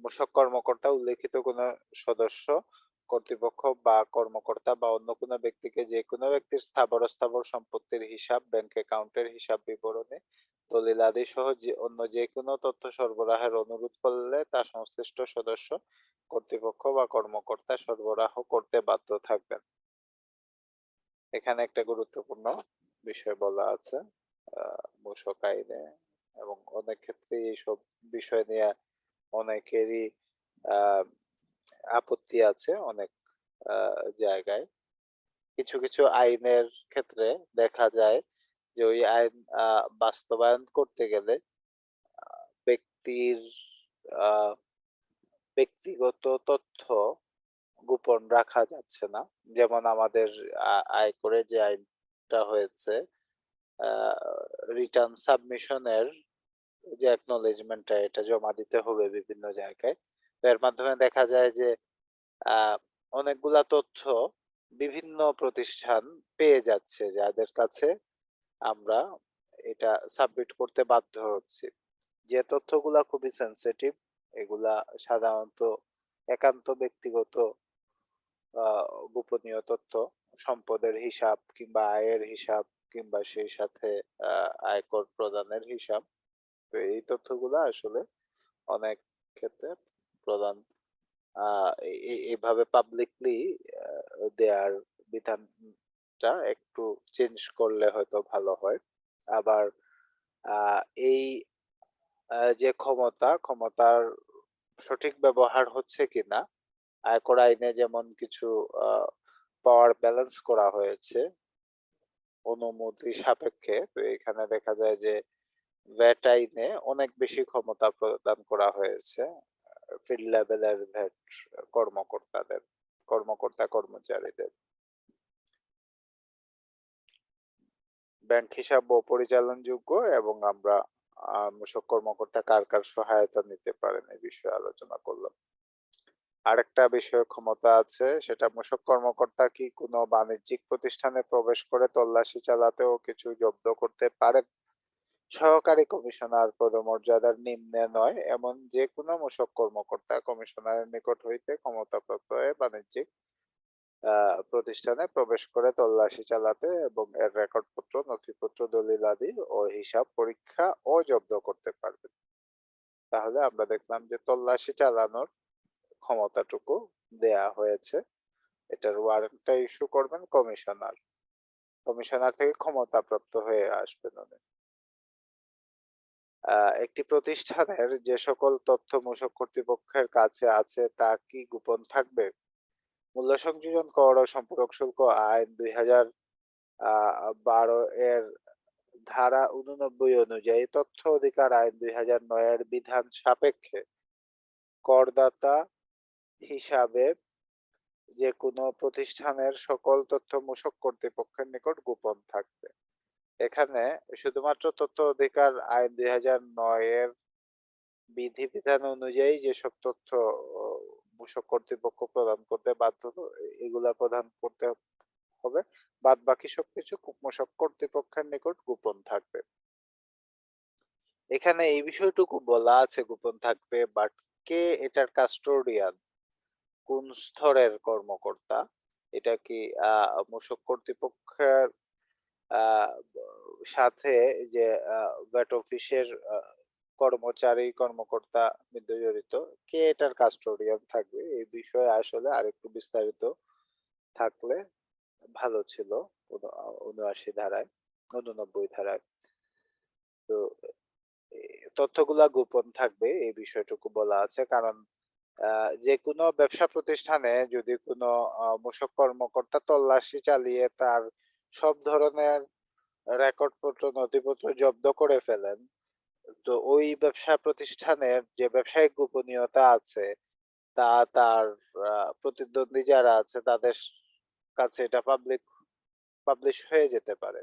S1: মূসক কর্মকর্তা উল্লেখিত কোনো সদস্য, কর্তৃপক্ষ বা কর্মকর্তা বা অন্য কোনো ব্যক্তিকে যে কোনো ব্যক্তির স্থাবর অস্থাবর সম্পত্তির হিসাব, ব্যাংক অ্যাকাউন্টের হিসাব বিবরণী, দলিল আদি সহ অন্য যে কোনো তথ্য সরবরাহের অনুরোধ করলে তা সংশ্লিষ্ট সদস্য, কর্তৃপক্ষ বা কর্মকর্তা সরবরাহ করতে বাধ্য থাকবেন। এখানে একটা গুরুত্বপূর্ণ বিষয় বলা আছে মূসক আইনে, এবং অনেক ক্ষেত্রে এইসব বিষয় নিয়ে অনেকেরই আহ আপত্তি আছে অনেক জায়গায়। কিছু কিছু আইনের ক্ষেত্রে দেখা যায় যে ওই আইন বাস্তবায়ন করতে গেলে ব্যক্তির আহ, ব্যক্তিগত তথ্য গোপন রাখা যাচ্ছে না। যেমন আমাদের আয়করের যে আইনটা হয়েছে, রিটার্ন সাবমিশনের যে অ্যাকনলেজমেন্টটা, এটা জমা দিতে হবে বিভিন্ন জায়গায়। এর মাধ্যমে দেখা যায় যে আহ অনেকগুলা তথ্য বিভিন্ন প্রতিষ্ঠান পেয়ে যাচ্ছে, যাদের কাছে আমরা এটা সাবমিট করতে বাধ্য হচ্ছি। যে তথ্যগুলা খুবই সেনসিটিভ, এগুলা সাধারণত একান্ত ব্যক্তিগত গোপনীয় তথ্য, সম্পদের হিসাব কিংবা আয়ের হিসাব, কিংবা সেই সাথে আয়কর প্রদানের হিসাব। তো এই তথ্যগুলা আসলে অনেক ক্ষেত্রে প্রদান এভাবে পাবলিকলি দেয়ার বিধানটা একটু চেঞ্জ করলে হয়তো ভালো হয়। আবার এই যে ক্ষমতার সঠিক ব্যবহার হচ্ছে কিনা, আয়কর আইনে যেমন কিছু পাওয়ার ব্যালেন্স করা হয়েছে অনুমতি সাপেক্ষে। তো এখানে দেখা যায় যে ভ্যাট আইনে অনেক বেশি ক্ষমতা প্রদান করা হয়েছে ফিল্ড লেভেলের ভ্যাট কর্মচারীদের। ব্যাংক হিসাব পরিচালনযোগ্য এবং আমরা মূসক কর্মকর্তা কার কার সহায়তা নিতে পারেন এই বিষয়ে আলোচনা করলাম। আরেকটা বিষয় ক্ষমতা আছে, সেটা মূসক কর্মকর্তা কি কোনো বাণিজ্যিক প্রতিষ্ঠানে প্রবেশ করে তল্লাশি চালাতেও কিছু জব্দ করতে পারেন। সহকারী কমিশনার পদমর্যাদার নিম্নে নয় এমন যে কোনো মূসক কর্মকর্তা কমিশনারের নিকট হইতে ক্ষমতাপ্রাপ্ত হয়ে বাণিজ্যিক প্রতিষ্ঠানে প্রবেশ করে তল্লাশি চালাতে এবং এর রেকর্ডপত্র, নথিপত্র, দলিলাদি ও হিসাব পরীক্ষা ও জব্দ করতে পারবেন। তাহলে আমরা দেখলাম যে তল্লাশি চালানোর ক্ষমতাটুকু দেয়া হয়েছে। এটার ওয়ারেন্টটা ইস্যু করবেন কমিশনার থেকে ক্ষমতাপ্রাপ্ত হয়ে আসবেন উনি। একটি প্রতিষ্ঠানের যে সকল তথ্য মূসক কর্তৃপক্ষের কাছে আছে তা কি গোপন থাকবে। মূল্য সংযোজন কর ও সম্পূরক শুল্ক আইন 2012 এর ধারা 89 অনুযায়ী তথ্য অধিকার আইন 2009 এর বিধান সাপেক্ষে করদাতা হিসাবে যে কোনো প্রতিষ্ঠানের সকল তথ্য মূসক কর্তৃপক্ষের নিকট গোপন থাকবে। এখানে শুধুমাত্র তথ্য অধিকার আইন 2009 এর বিধিবিধান অনুযায়ী যেসব তথ্য মূসক কর্তৃপক্ষ প্রদান করতে বাধ্য এগুলা প্রদান করতে হবে, বাদ বাকি সবকিছু মূসক কর্তৃপক্ষের নিকট গোপন থাকবে। এখানে এই বিষয়টুকু বলা আছে গোপন থাকবে, বাট কে এটার কাস্টোডিয়ান, কোন স্তরের কর্মকর্তা, এটা কি মূসক কর্তৃপক্ষের সাথে যে ভ্যাট অফিসের কর্মকর্তা জড়িত, কে এটার কাস্টোডিয়ান থাকবে এই বিষয়ে আসলে আরেকটু বিস্তারিত থাকলে ভালো ছিল 79 ধারায় 89 ধারায়। তো তথ্যগুলা গোপন থাকবে এই বিষয়টুকু বলা আছে, কারণ যে কোনো ব্যবসা প্রতিষ্ঠানে যদি কোনো মূসক কর্মকর্তা তল্লাশি চালিয়ে তার সব ধরনের রেকর্ডপত্র, নথিপত্র জব্দ করে ফেলেন, তো ওই ব্যবসা প্রতিষ্ঠানের যে ব্যবসায়িক গোপনীয়তা আছে তা তার প্রতিদ্বন্দ্বী যারা আছে তাদের কাছে এটা পাবলিশ হয়ে যেতে পারে।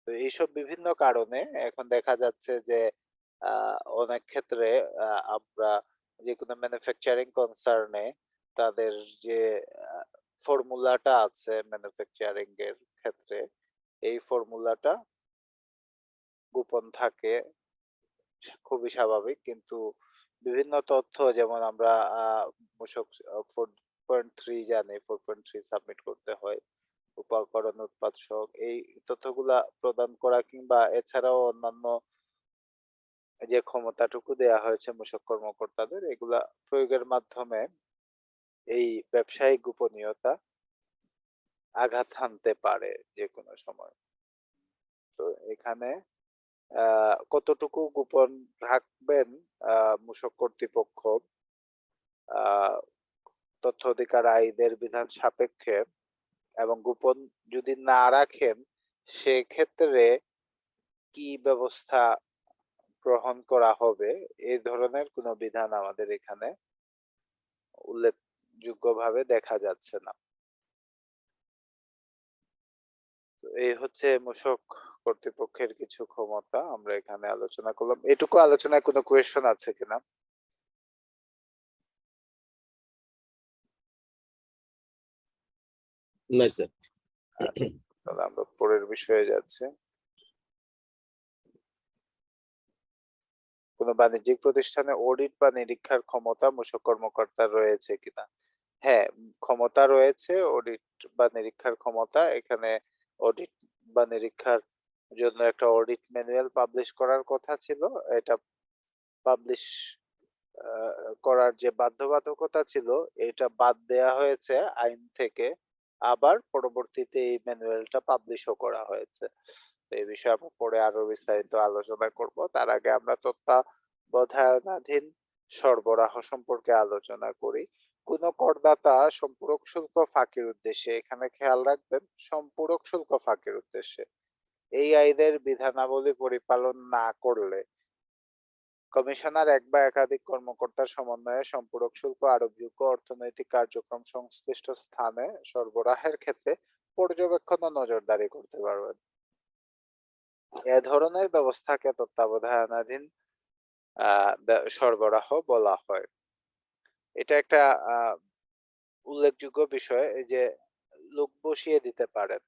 S1: তো এইসব বিভিন্ন কারণে এখন দেখা যাচ্ছে যে অনেক ক্ষেত্রে আমরা যে কোনো ম্যানুফ্যাকচারিং কনসার্নে তাদের যে ফর্মুলাটা আছে ম্যানুফ্যাকচারিং এর ক্ষেত্রে, এই ফর্মুলাটা গোপন থাকে খুবই স্বাভাবিক, কিন্তু বিভিন্ন তথ্য যেমন আমরা মূসক 4.3 জানি, 4.3 সাবমিট করতে হয় উপকরণ উৎপাদ সহ এই তথ্যগুলা প্রদান করা কিংবা এছাড়াও অন্যান্য যে ক্ষমতাটুকু দেয়া হয়েছে মূসক কর্মকর্তাদের, এগুলা প্রয়োগের মাধ্যমে এই ব্যবসায়িক গোপনীয়তা আঘাত হানতে পারে যে কোনো সময়। তো এখানে কতটুকু গোপন রাখবেন মূসক কর্তৃপক্ষ তথ্য অধিকার আইনের বিধান সাপেক্ষে, এবং গোপন যদি না রাখেন সেক্ষেত্রে কি ব্যবস্থা গ্রহণ করা হবে, এই ধরনের কোনো বিধান আমাদের এখানে উল্লেখযোগ্যভাবে দেখা যাচ্ছে না। তো এই হচ্ছে মূসক কর্তৃপক্ষের কিছু ক্ষমতা আমরা এখানে আলোচনা করলাম। এটুকু আলোচনায় কোনো কোয়েশ্চন আছে কিনা?
S2: না স্যার।
S1: তাহলে আমরা পরের বিষয়ে যাচ্ছি। কোনো বাণিজ্যিক প্রতিষ্ঠানে অডিট বা নিরীক্ষার ক্ষমতা মূসক কর্মকর্তার রয়েছে কিনা। হ্যাঁ, ক্ষমতা রয়েছে, অডিট বা নিরীক্ষার ক্ষমতা। এখানে অডিট বা নিরীক্ষার জন্য একটা অডিট ম্যানুয়াল পাবলিশ করার কথা ছিল। এটা পাবলিশ করার যে বাধ্যবাধকতা ছিল এটা বাদ দেয়া হয়েছে আইন থেকে। আবার পরবর্তীতে এই ম্যানুয়ালটা পাবলিশও করা হয়েছে। তো এই বিষয়ে আমরা পরে আরো বিস্তারিত আলোচনা করব। তার আগে আমরা তত্ত্বাবধানাধীন সরবরাহ সম্পর্কে আলোচনা করি। কোন করদাতা সম্পূরক শুল্ক ফাঁকির উদ্দেশ্যে, এখানে খেয়াল রাখবেন, সম্পূরক শুল্ক ফাঁকির উদ্দেশ্যে এই আইনের বিধানাবলী পরিপালন না করলে কমিশনার এক বা একাধিক কর্মকর্তার সমন্বয়ে সম্পূরক শুল্ক আরোপযোগ্য অর্থনৈতিক কার্যক্রম সংশ্লিষ্ট স্থানে সরবরাহের ক্ষেত্রে পর্যবেক্ষণ ও নজরদারি করতে পারবেন। এ ধরনের ব্যবস্থাকে তত্ত্বাবধানাধীন সরবরাহ বলা হয়। এটা একটা উল্লেখযোগ্য বিষয়, এই যে লোক বসিয়ে দিতে পারেন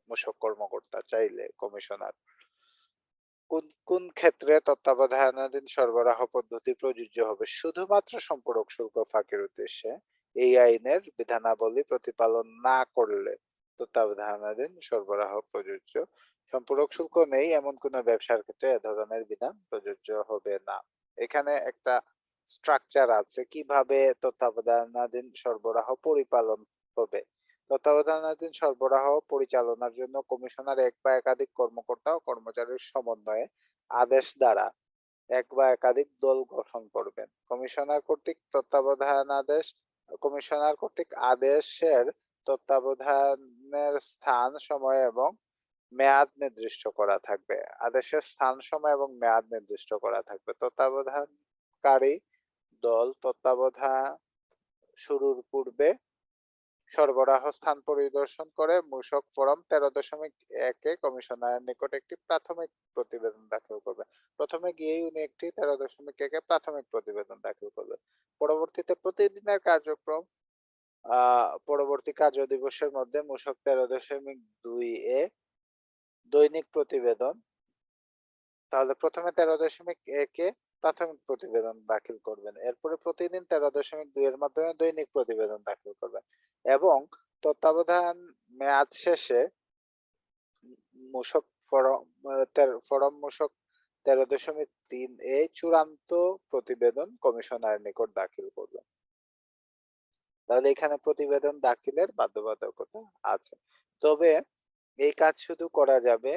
S1: মূসক কর্মকর্তা চাইলে কমিশনার। কোন কোন ক্ষেত্রে তত্ত্বাবধানাধীন সরবরাহ পদ্ধতি প্রযোজ্য হবে? শুধুমাত্র সম্পূরক শুল্ক ফাঁকির উদ্দেশ্যে এই আইনের বিধানাবলী প্রতিপালন না করলে তত্ত্বাবধানাধীন সরবরাহ প্রযোজ্য। সম্পূরক শুল্ক নেই এমন কোনো ব্যবসার ক্ষেত্রে এ ধরনের বিধান প্রযোজ্য হবে না। এখানে একটা স্ট্রাকচার আছে কিভাবে তত্ত্বাবধানাধীন সরবরাহ পরিপালন হবে। তত্ত্বাবধানাধীন সরবরাহ পরিচালনার জন্য কমিশনার এক বা একাধিক কর্মকর্তা ও কর্মচারীর সমন্বয়ে আদেশ দ্বারা এক বা একাধিক দল গঠন করবেন। কমিশনার কর্তৃক আদেশের তত্ত্বাবধানের স্থান, সময় এবং মেয়াদ নির্দিষ্ট করা থাকবে। আদেশের স্থান, সময় এবং মেয়াদ নির্দিষ্ট করা থাকবে। তত্ত্বাবধানকারী দল তত্ত্বাবধান শুরুর পূর্বে সরবরাহ স্থান পরিদর্শন করে মূসক ফরম 13.1 কমিশনারের নিকট একটি প্রাথমিক প্রতিবেদন দাখিল করবে। প্রথমে গিয়েই উনি একটি 13.1 প্রাথমিক প্রতিবেদন দাখিল করবেন। পরবর্তীতে প্রতিদিনের কার্যক্রম পরবর্তী কার্য দিবসের মধ্যে মূসক 13.2 এ দৈনিক প্রতিবেদন, তাহলে প্রথমে 13.1 প্রাথমিক প্রতিবেদন দাখিল করবেন, এরপরে প্রতিদিন 13.2 এর মাধ্যমে দৈনিক প্রতিবেদন দাখিল করবেন এবং তত্ত্বাবধান মেয়াদ শেষে মূসক ফরম মূসক 13.3 এ চূড়ান্ত প্রতিবেদন কমিশনারের নিকট দাখিল করবেন। তাহলে এখানে প্রতিবেদন দাখিলের বাধ্যবাধকতা আছে। তবে এই কাজ শুধু করা যাবে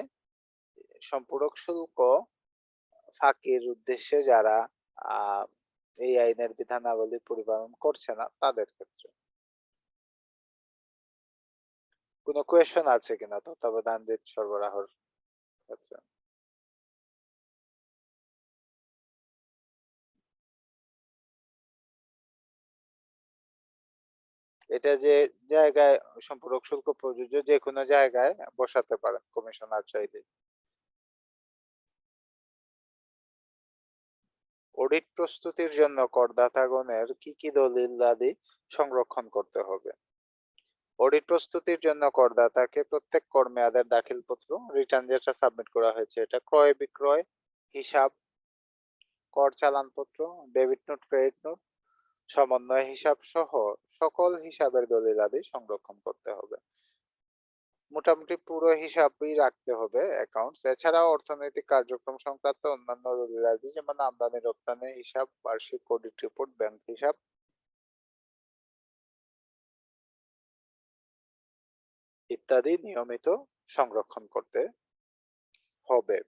S1: সম্পূরক শুল্ক ফাঁকির উদ্দেশ্যে যারা এই আইনের বিধানাবলী পরিপালন করছে না তাদের ক্ষেত্রে। কোনো কোয়েশ্চন আছে কিনা তত্ত্বাবধানধীন সরবরাহর ক্ষেত্রে? এটা যে জায়গায় সম্পূরক শুল্ক প্রযোজ্য যে কোনো জায়গায় বসাতে পারেন কমিশনার চাইলে। অডিট প্রস্তুতির জন্য করদাতাগণের কি কি দলিলাদি সংরক্ষণ করতে হবে? অডিট প্রস্তুতির জন্য করদাতাকে প্রত্যেক কর মেয়াদের দাখিলপত্র, রিটার্ন যেটা সাবমিট করা হয়েছে এটা, ক্রয় বিক্রয় হিসাব, কর চালানপত্র, ডেবিট নোট, ক্রেডিট নোট, সমন্বয় হিসাব সহ সকল হিসাবের দলিলাদি সংরক্ষণ করতে হবে। মোটামুটি পুরো হিসাবই রাখতে হবে অ্যাকাউন্টস। এছাড়াও অর্থনৈতিক কার্যক্রম সংক্রান্ত অন্যান্য দলিলাদি যেমন আমদানি রপ্তানি হিসাব, বার্ষিক অডিট রিপোর্ট, ব্যাংক হিসাব ইত্যাদি নিয়মিত সংরক্ষণ করতে হবে।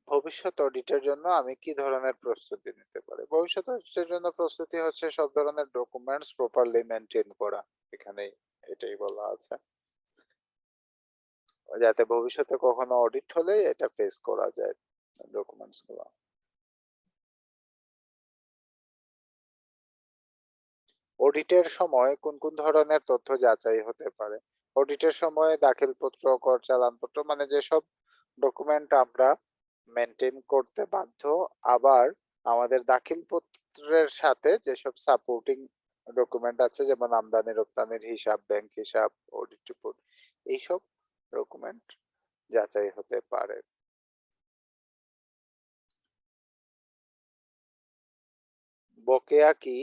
S1: ভবিষ্যৎ অডিটের জন্য আমি কি ধরনের প্রস্তুতি নিতে পারি? ভবিষ্যৎ অডিটের জন্য প্রস্তুতি হচ্ছে সব ধরনের ডকুমেন্টস প্রপারলি মেনটেন করা। এখানে এটাই বলা আছে, যাতে ভবিষ্যতে কখনো অডিট হলে এটা ফেস করা যায় ডকুমেন্টস গুলো। অডিটের সময় কোন কোন ধরনের তথ্য যাচাই হতে পারে? অডিটের সময় দাখিলপত্র, কর চালানপত্র মানে যেসব ডকুমেন্ট আমরা মেনটেন করতে বাধ্য, আবার আমাদের দাখিলপত্রের সাথে যেসব সাপোর্টিং ডকুমেন্ট আছে যেমন আমদানি রপ্তানির হিসাব, ব্যাংক হিসাব, অডিট রিপোর্ট, এইসব ডকুমেন্ট যাচাই হতে পারে। বকেয়া কি,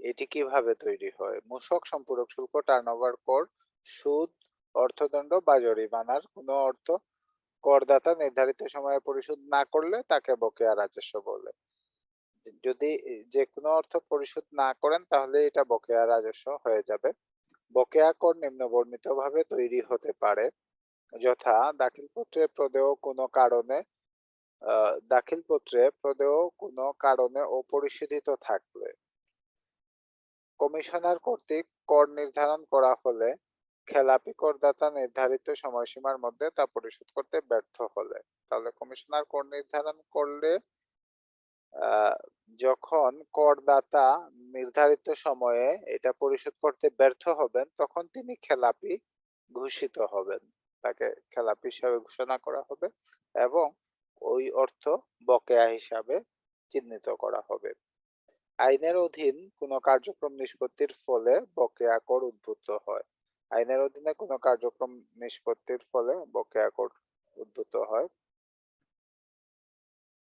S1: এটি কিভাবে তৈরি হয়? মূসক, সম্পূরক শুল্ক, টার্নওভার কর, সুদ, অর্থদণ্ড বা জরিমানার কোনো অর্থ করদাতা নির্ধারিত সময়ে পরিশোধ না করলে তাকে বকেয়া রাজস্ব বলে। যদি যে কোনো অর্থ পরিশোধ না করেন তাহলে এটা বকেয়া রাজস্ব হয়ে যাবে। বকেয়া কর নিম্নবর্ণিতভাবে তৈরি হতে পারে, যথা দাখিলপত্রে প্রদেয় কোনো কারণে অপরিশোধিত থাকলে, কমিশনার কর্তৃক কর নির্ধারণ করা হলে, খেলাপি করদাতা নির্ধারিত সময়সীমার মধ্যে তা পরিশোধ করতে ব্যর্থ হলে। তাহলে কমিশনার কর নির্ধারণ করলে যখন করদাতা নির্ধারিত সময়ে এটা পরিশোধ করতে ব্যর্থ হবেন তখন তিনি খেলাপি ঘোষিত হবেন, তাকে খেলাপি হিসাবে ঘোষণা করা হবে এবং ওই অর্থ বকেয়া হিসাবে চিহ্নিত করা হবে। আইনের অধীন কোনো কার্যক্রম নিষ্পত্তির ফলে বকেয়া কর উদ্ভূত হয়। আইনের অধীনে কোনো কার্যক্রম নিষ্পত্তির ফলে বকেয়া কর উদ্ভূত হয়।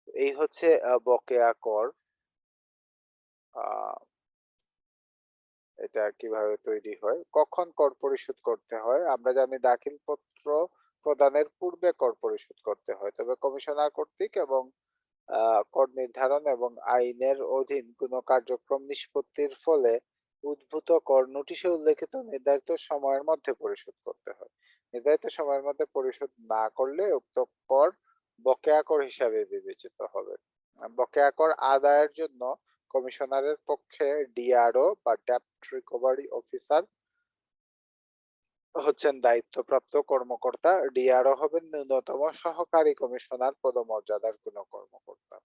S1: এই হচ্ছে বকেয়া কর। এটা কিভাবে তৈরি হয়, কখন কর পরিশোধ করতে হয়। আমরা জানি দাখিলপত্র প্রদানের পূর্বে কর পরিশোধ করতে হয়, তবে কমিশনার কর্তৃক এবং কর নির্ধারণ এবং আইনের অধীন কোনো কার্যক্রম নিষ্পত্তির ফলে উদ্ভূত কর নোটিশে উল্লেখিত নির্ধারিত সময়ের মধ্যে পরিশোধ করতে হয়। নির্ধারিত সময়ের মধ্যে পরিশোধ না করলে উক্ত কর বকেয়া কর হিসাবে বিবেচিত হবে। বকেয়া কর আদায়ের জন্য কমিশনারের পক্ষে ডিআরও বা ডেপ্ট রিকভারি অফিসার হচ্ছেন দায়িত্বপ্রাপ্ত কর্মকর্তা। ডিআরও হবেন ন্যূনতম সহকারী কমিশনার পদমর্যাদার কোনো কর্মকর্তা।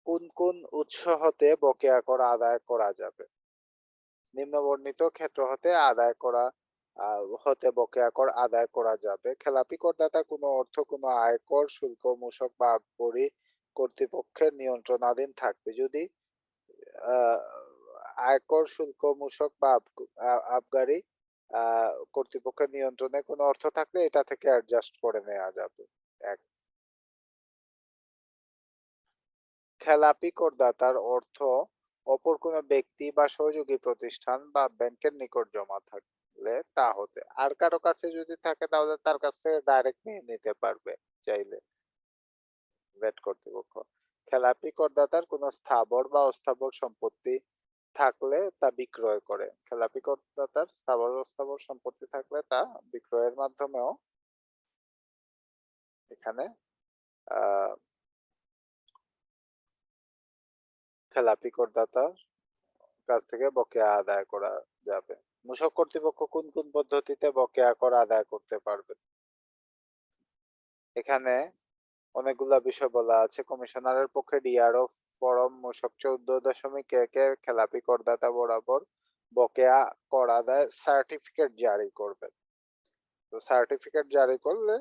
S1: কোন কোন উৎস হতে বকেয়া কর আদায় করা যাবে? নিম্নবর্ণিত ক্ষেত্র হতে বকেয়া কর আদায় করা যাবে। খেলাপি করদাতা কোনো অর্থ, কোনো আয়কর, শুল্ক, মূসক বা আবগারি কর্তৃপক্ষের নিয়ন্ত্রণাধীন থাকবে। যদি আয়কর, শুল্ক, মূসক বা আবগারি কর্তৃপক্ষের নিয়ন্ত্রণে কোনো অর্থ থাকলে এটা থেকে অ্যাডজাস্ট করে নেওয়া যাবে। এক, খেলাপি করদাতার অর্থ অপর কোনো ব্যক্তি বা সহযোগী প্রতিষ্ঠান বা ব্যাংকের নিকট জমা থাকলে তা হতে, আর কারো কাছে যদি থাকে তাহলে তার কাছ থেকে ডাইরেক্ট নিয়ে নিতে পারবে চাইলে ভ্যাট কর্তৃপক্ষ। খেলাপি করদাতার কোনো স্থাবর বা অস্থাবর সম্পত্তি থাকলে তা বিক্রয় করে। খেলাপি করদাতার স্থাবর অস্থাবর সম্পত্তি থাকলে তা বিক্রয়ের মাধ্যমেও এখানে আহ খেলাপি করদাতার কাছ থেকে বকেয়া আদায় করা যাবে। মূসক কর্তৃপক্ষ কোন কোন পদ্ধতিতে বকেয়া কর আদায় করতে পারবে? এখানে অনেকগুলা বিষয় বলা আছে। কমিশনারের পক্ষে ডিআরও ফরম মূসক 14.1 এ খেলাপি করদাতা বরাবর বকেয়া কর আদায় সার্টিফিকেট জারি করবেন। তো সার্টিফিকেট জারি করলে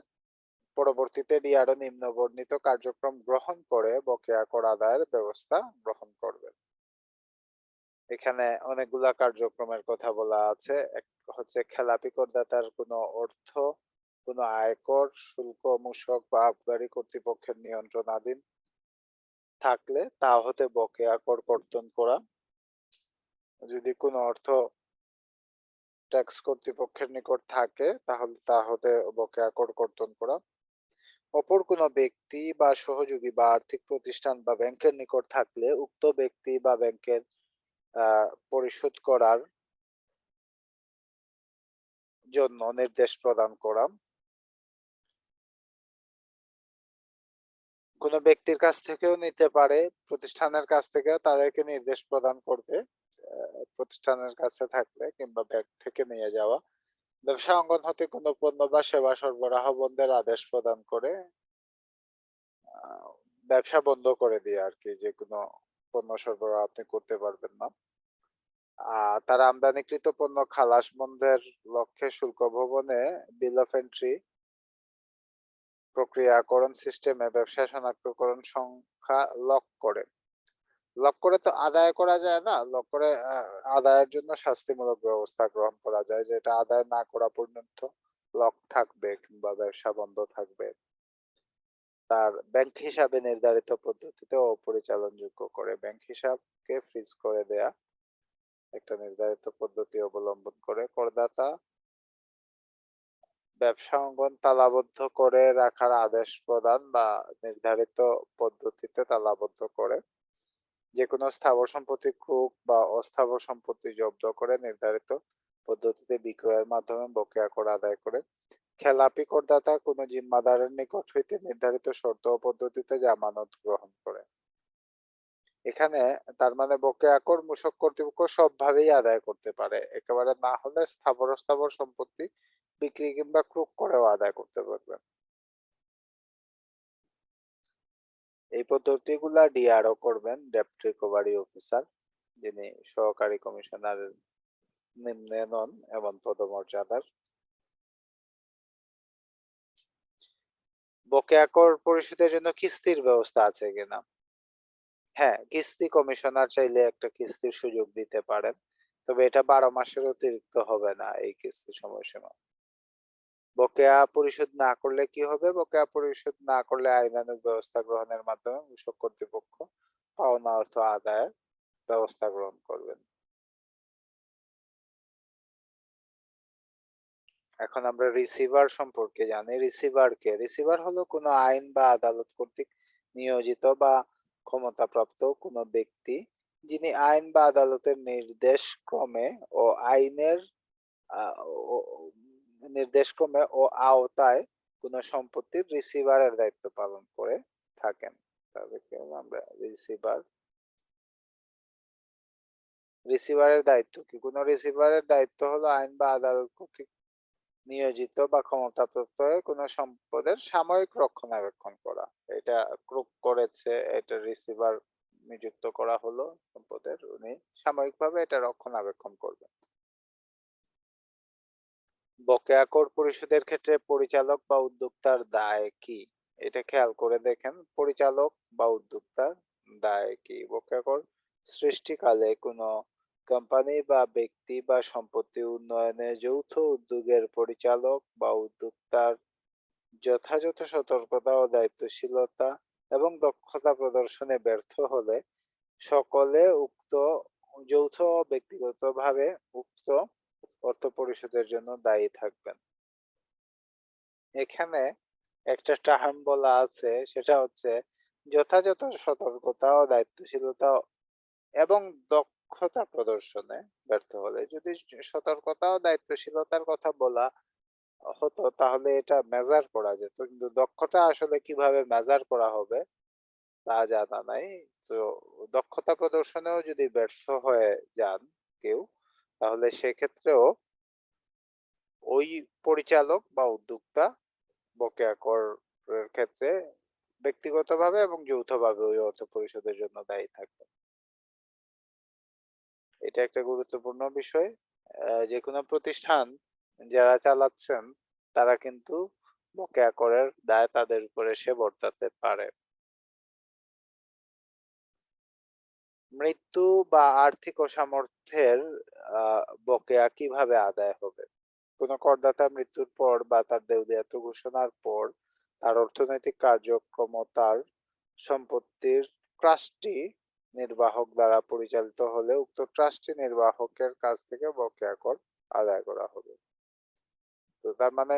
S1: পরবর্তীতে ডিআরও নিম্নবর্ণিত কার্যক্রম গ্রহণ করে বকেয়া কর আদায়ের ব্যবস্থা গ্রহণ করবেন। এখানে অনেকগুলা কার্যক্রমের কথা বলা আছে। এক হচ্ছে খেলাপি করদাতার কোনো অর্থ, কোনো আয়কর, শুল্ক, মূসক বা আবগারি কর্তৃপক্ষের নিয়ন্ত্রণাধীন থাকলে তা হতে বকেয়া কর কর্তন করা। যদি কোনো অর্থ ট্যাক্স কর্তৃপক্ষের নিকট থাকে তাহলে তা হতে বকেয়া কর কর্তন করা। অপর কোনো ব্যক্তি বা সহযোগী বা আর্থিক প্রতিষ্ঠান বা ব্যাংকের নিকট থাকলে উক্ত ব্যক্তি বা ব্যাংকের পরিশোধ করার জন্য নির্দেশ প্রদান করা। কোনো ব্যক্তির কাছ থেকেও নিতে পারে, প্রতিষ্ঠানের কাছ থেকেও তাদেরকে নির্দেশ প্রদান করবে প্রতিষ্ঠানের কাছে থাকলে, কিংবা ব্যাংক থেকে নিয়ে যাওয়া। ব্যবসা অঙ্গন হতে কোনো পণ্য বা সেবা সরবরাহ বন্ধের আদেশ প্রদান করে ব্যবসা বন্ধ করে দিয়ে আর কি, যে কোনো পণ্য সরবরাহ আপনি করতে পারবেন না। তারা আমদানিকৃত পণ্য খালাস বন্ধের লক্ষ্যে শুল্ক ভবনে বিল অফ এন্ট্রি প্রক্রিয়াকরণ সিস্টেমে ব্যবসা শনাক্তকরণ সংখ্যা লক করে তো আদায় করা যায় না। লক করে আদায়ের জন্য শাস্তিমূলক ব্যবস্থা গ্রহণ করা যায়, যেটা আদায় না করা পর্যন্ত লক থাকবে কিংবা ব্যবসা বন্ধ থাকবে। তার ব্যাংক হিসাবে নির্ধারিত পদ্ধতিতে অপরিচালনযোগ্য করে ব্যাংক হিসাবকে ফ্রিজ করে দেয়া একটা নির্ধারিত পদ্ধতি অবলম্বন করে করদাতা ব্যবসা অঙ্গন তালাবদ্ধ করে রাখার আদেশ প্রদান বা নির্ধারিত পদ্ধতিতে তালাবদ্ধ করে যেকোনো স্থাবর সম্পত্তি ক্রুক বা অস্থাবর সম্পত্তি জব্দ করে নির্ধারিত পদ্ধতিতে বিক্রয়ের মাধ্যমে বকেয়া কর আদায় করে খেলাপি করদাতা কোনো জিম্মাদারের নিকট হইতে নির্ধারিত শর্ত ও পদ্ধতিতে জামানত গ্রহণ করে। এখানে তার মানে বকেয়া কর মূসক কর্তৃপক্ষ সবভাবেই আদায় করতে পারে, একেবারে না হলে স্থাবর অস্থাবর সম্পত্তি বিক্রি কিংবা ক্রুক করেও আদায় করতে পারবে। এই পদ্ধতিগুলা ডিআরও করবেন ডেপ্ট রিকভারি অফিসার, যিনি সহকারী কমিশনারের নিম্নে নন এমন পদমর্যাদার। বকেয়া কর পরিশোধের জন্য কিস্তির ব্যবস্থা আছে কিনা? হ্যাঁ, কিস্তি কমিশনার চাইলে একটা কিস্তির সুযোগ দিতে পারেন, তবে এটা 12 মাসের অতিরিক্ত হবে না এই কিস্তির সময়সীমা। বকেয়া পরিশোধ না করলে কি হবে? বকেয়া পরিশোধ না করলে আইনানুগ ব্যবস্থা গ্রহণের মাধ্যমে মূসক কর্তৃপক্ষ পাওনা অর্থ আদায়ের ব্যবস্থা গ্রহণ করবেন। এখন আমরা রিসিভার সম্পর্কে জানি। রিসিভার কে? রিসিভার হলো কোনো আইন বা আদালত কর্তৃক নিয়োজিত বা ক্ষমতাপ্রাপ্ত কোনো ব্যক্তি, যিনি আইন বা আদালতের নির্দেশ ক্রমে ও আইনের নির্দেশক্রমে ও আওতায় কোনো সম্পত্তির রিসিভারের দায়িত্ব পালন করে থাকেন। তাদেরকে আমরা রিসিভার। রিসিভারের দায়িত্ব কি? কোনো রিসিভারের দায়িত্ব হলো আইন বা আদালত কর্তৃক নিয়োজিত বা ক্ষমতাপ্রাপ্ত হয়ে কোনো সম্পদের সাময়িক রক্ষণাবেক্ষণ করা। এটা ক্রুক করেছে, এটা রিসিভার নিযুক্ত করা হলো সম্পদের, উনি সাময়িকভাবে এটা রক্ষণাবেক্ষণ করবেন। বকেয়া কর পরিশোধের ক্ষেত্রে পরিচালক বা উদ্যোক্তার দায় কি? এটা খেয়াল করে দেখেন, পরিচালক বা উদ্যোক্তার দায় কি? বকেয়া কর সৃষ্টিকালে কোনো কোম্পানি বা ব্যক্তি বা সম্পত্তি উন্নয়নে যৌথ উদ্যোগের পরিচালক বা উদ্যোক্তার যথাযথ সতর্কতা ও দায়িত্বশীলতা এবং দক্ষতা প্রদর্শনে ব্যর্থ হলে সকলে উক্ত যৌথ ও ব্যক্তিগতভাবে উক্ত অর্থ পরিশোধের জন্য দায়ী থাকবেন। এখানে একটা টার্ম বলা আছে, সেটা হচ্ছে যথাযথ সতর্কতা ও দায়িত্বশীলতা এবং দক্ষতা প্রদর্শনে ব্যর্থ হলে। যদি সতর্কতা ও দায়িত্বশীলতার কথা বলা হতো তাহলে এটা মেজার করা যেত, কিন্তু দক্ষতা আসলে কিভাবে মেজার করা হবে তা জানা নাই। তো দক্ষতা প্রদর্শনেও যদি ব্যর্থ হয়ে যান কেউ, তাহলে সেক্ষেত্রেও ওই পরিচালক বা উদ্যোক্তা বকেয়া করের ক্ষেত্রে ব্যক্তিগতভাবে এবং যৌথভাবে ওই অর্থ পরিশোধের জন্য দায়ী থাকবে। এটা একটা গুরুত্বপূর্ণ বিষয়। যে কোনো প্রতিষ্ঠান যারা চালাচ্ছেন তারা কিন্তু বকেয়া করের দায় তাদের উপরে এসে বর্তাতে পারে। মৃত্যু বা আর্থিক অসামর্থ্যের বকেয়া কিভাবে আদায় হবে? কোনো করদাতা মৃত্যুর পর বা তার দেউলিয়াত্ব ঘোষণার পর তার অর্থনৈতিক কার্যক্ষমতার সম্পত্তির ট্রাস্টি নির্বাহক দ্বারা পরিচালিত হলে উক্ত ট্রাস্টি নির্বাহকের কাছ থেকে বকেয়া কর আদায় করা হবে। তো তার মানে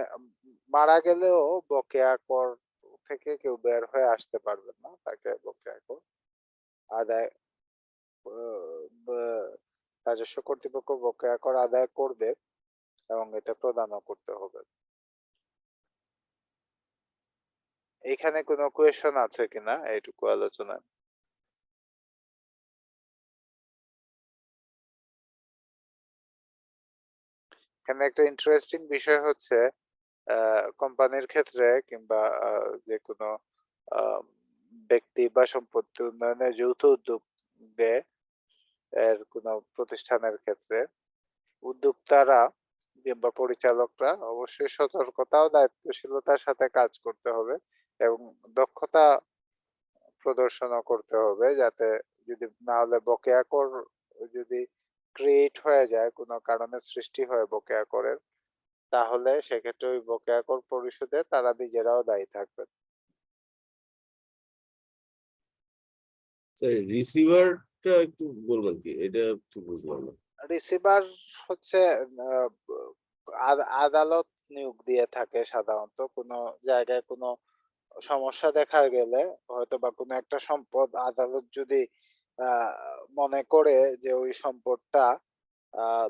S1: মারা গেলেও বকেয়া কর থেকে কেউ বের হয়ে আসতে পারবেন না, তাকে বকেয়া কর আদায় রাজস্ব কর্তৃপক্ষ বকেয়া কর আদায় করবে এবং এটা প্রদানও করতে হবে। এখানে কোনো কোয়েশন আছে কিনা এইটুকু আলোচনা? এখানে একটা ইন্টারেস্টিং বিষয় হচ্ছে কোম্পানির ক্ষেত্রে কিংবা যে কোনো ব্যক্তি বা সম্পত্তি উন্নয়নে যৌথ উদ্যোগে এর কোনো প্রতিষ্ঠানের ক্ষেত্রে উদ্যোক্তারা কিংবা পরিচালকরা অবশ্যই সতর্কতা ও দায়িত্বশীলতার সাথে কাজ করতে হবে এবং দক্ষতা প্রদর্শনও করতে হবে, যাতে যদি না হলে বকেয়া কর যদি ক্রিয়েট হয়ে যায়, কোনো কারণে সৃষ্টি হয় বকেয়া করের, তাহলে সেক্ষেত্রে ওই বকেয়া কর পরিশোধে তারা নিজেরাও দায়ী থাকবেন।
S2: রিসিভারটা একটু বলবেন কি? এটা একটু বুঝলাম না।
S1: রিসিভার হচ্ছে আদালত নিয়োগ দিয়ে থাকে সাধারণত কোনো জায়গায় কোনো সমস্যা দেখা গেলে, হয়তো বা কোনো একটা সম্পদ আদালত যদি মনে করে যে ওই সম্পদটা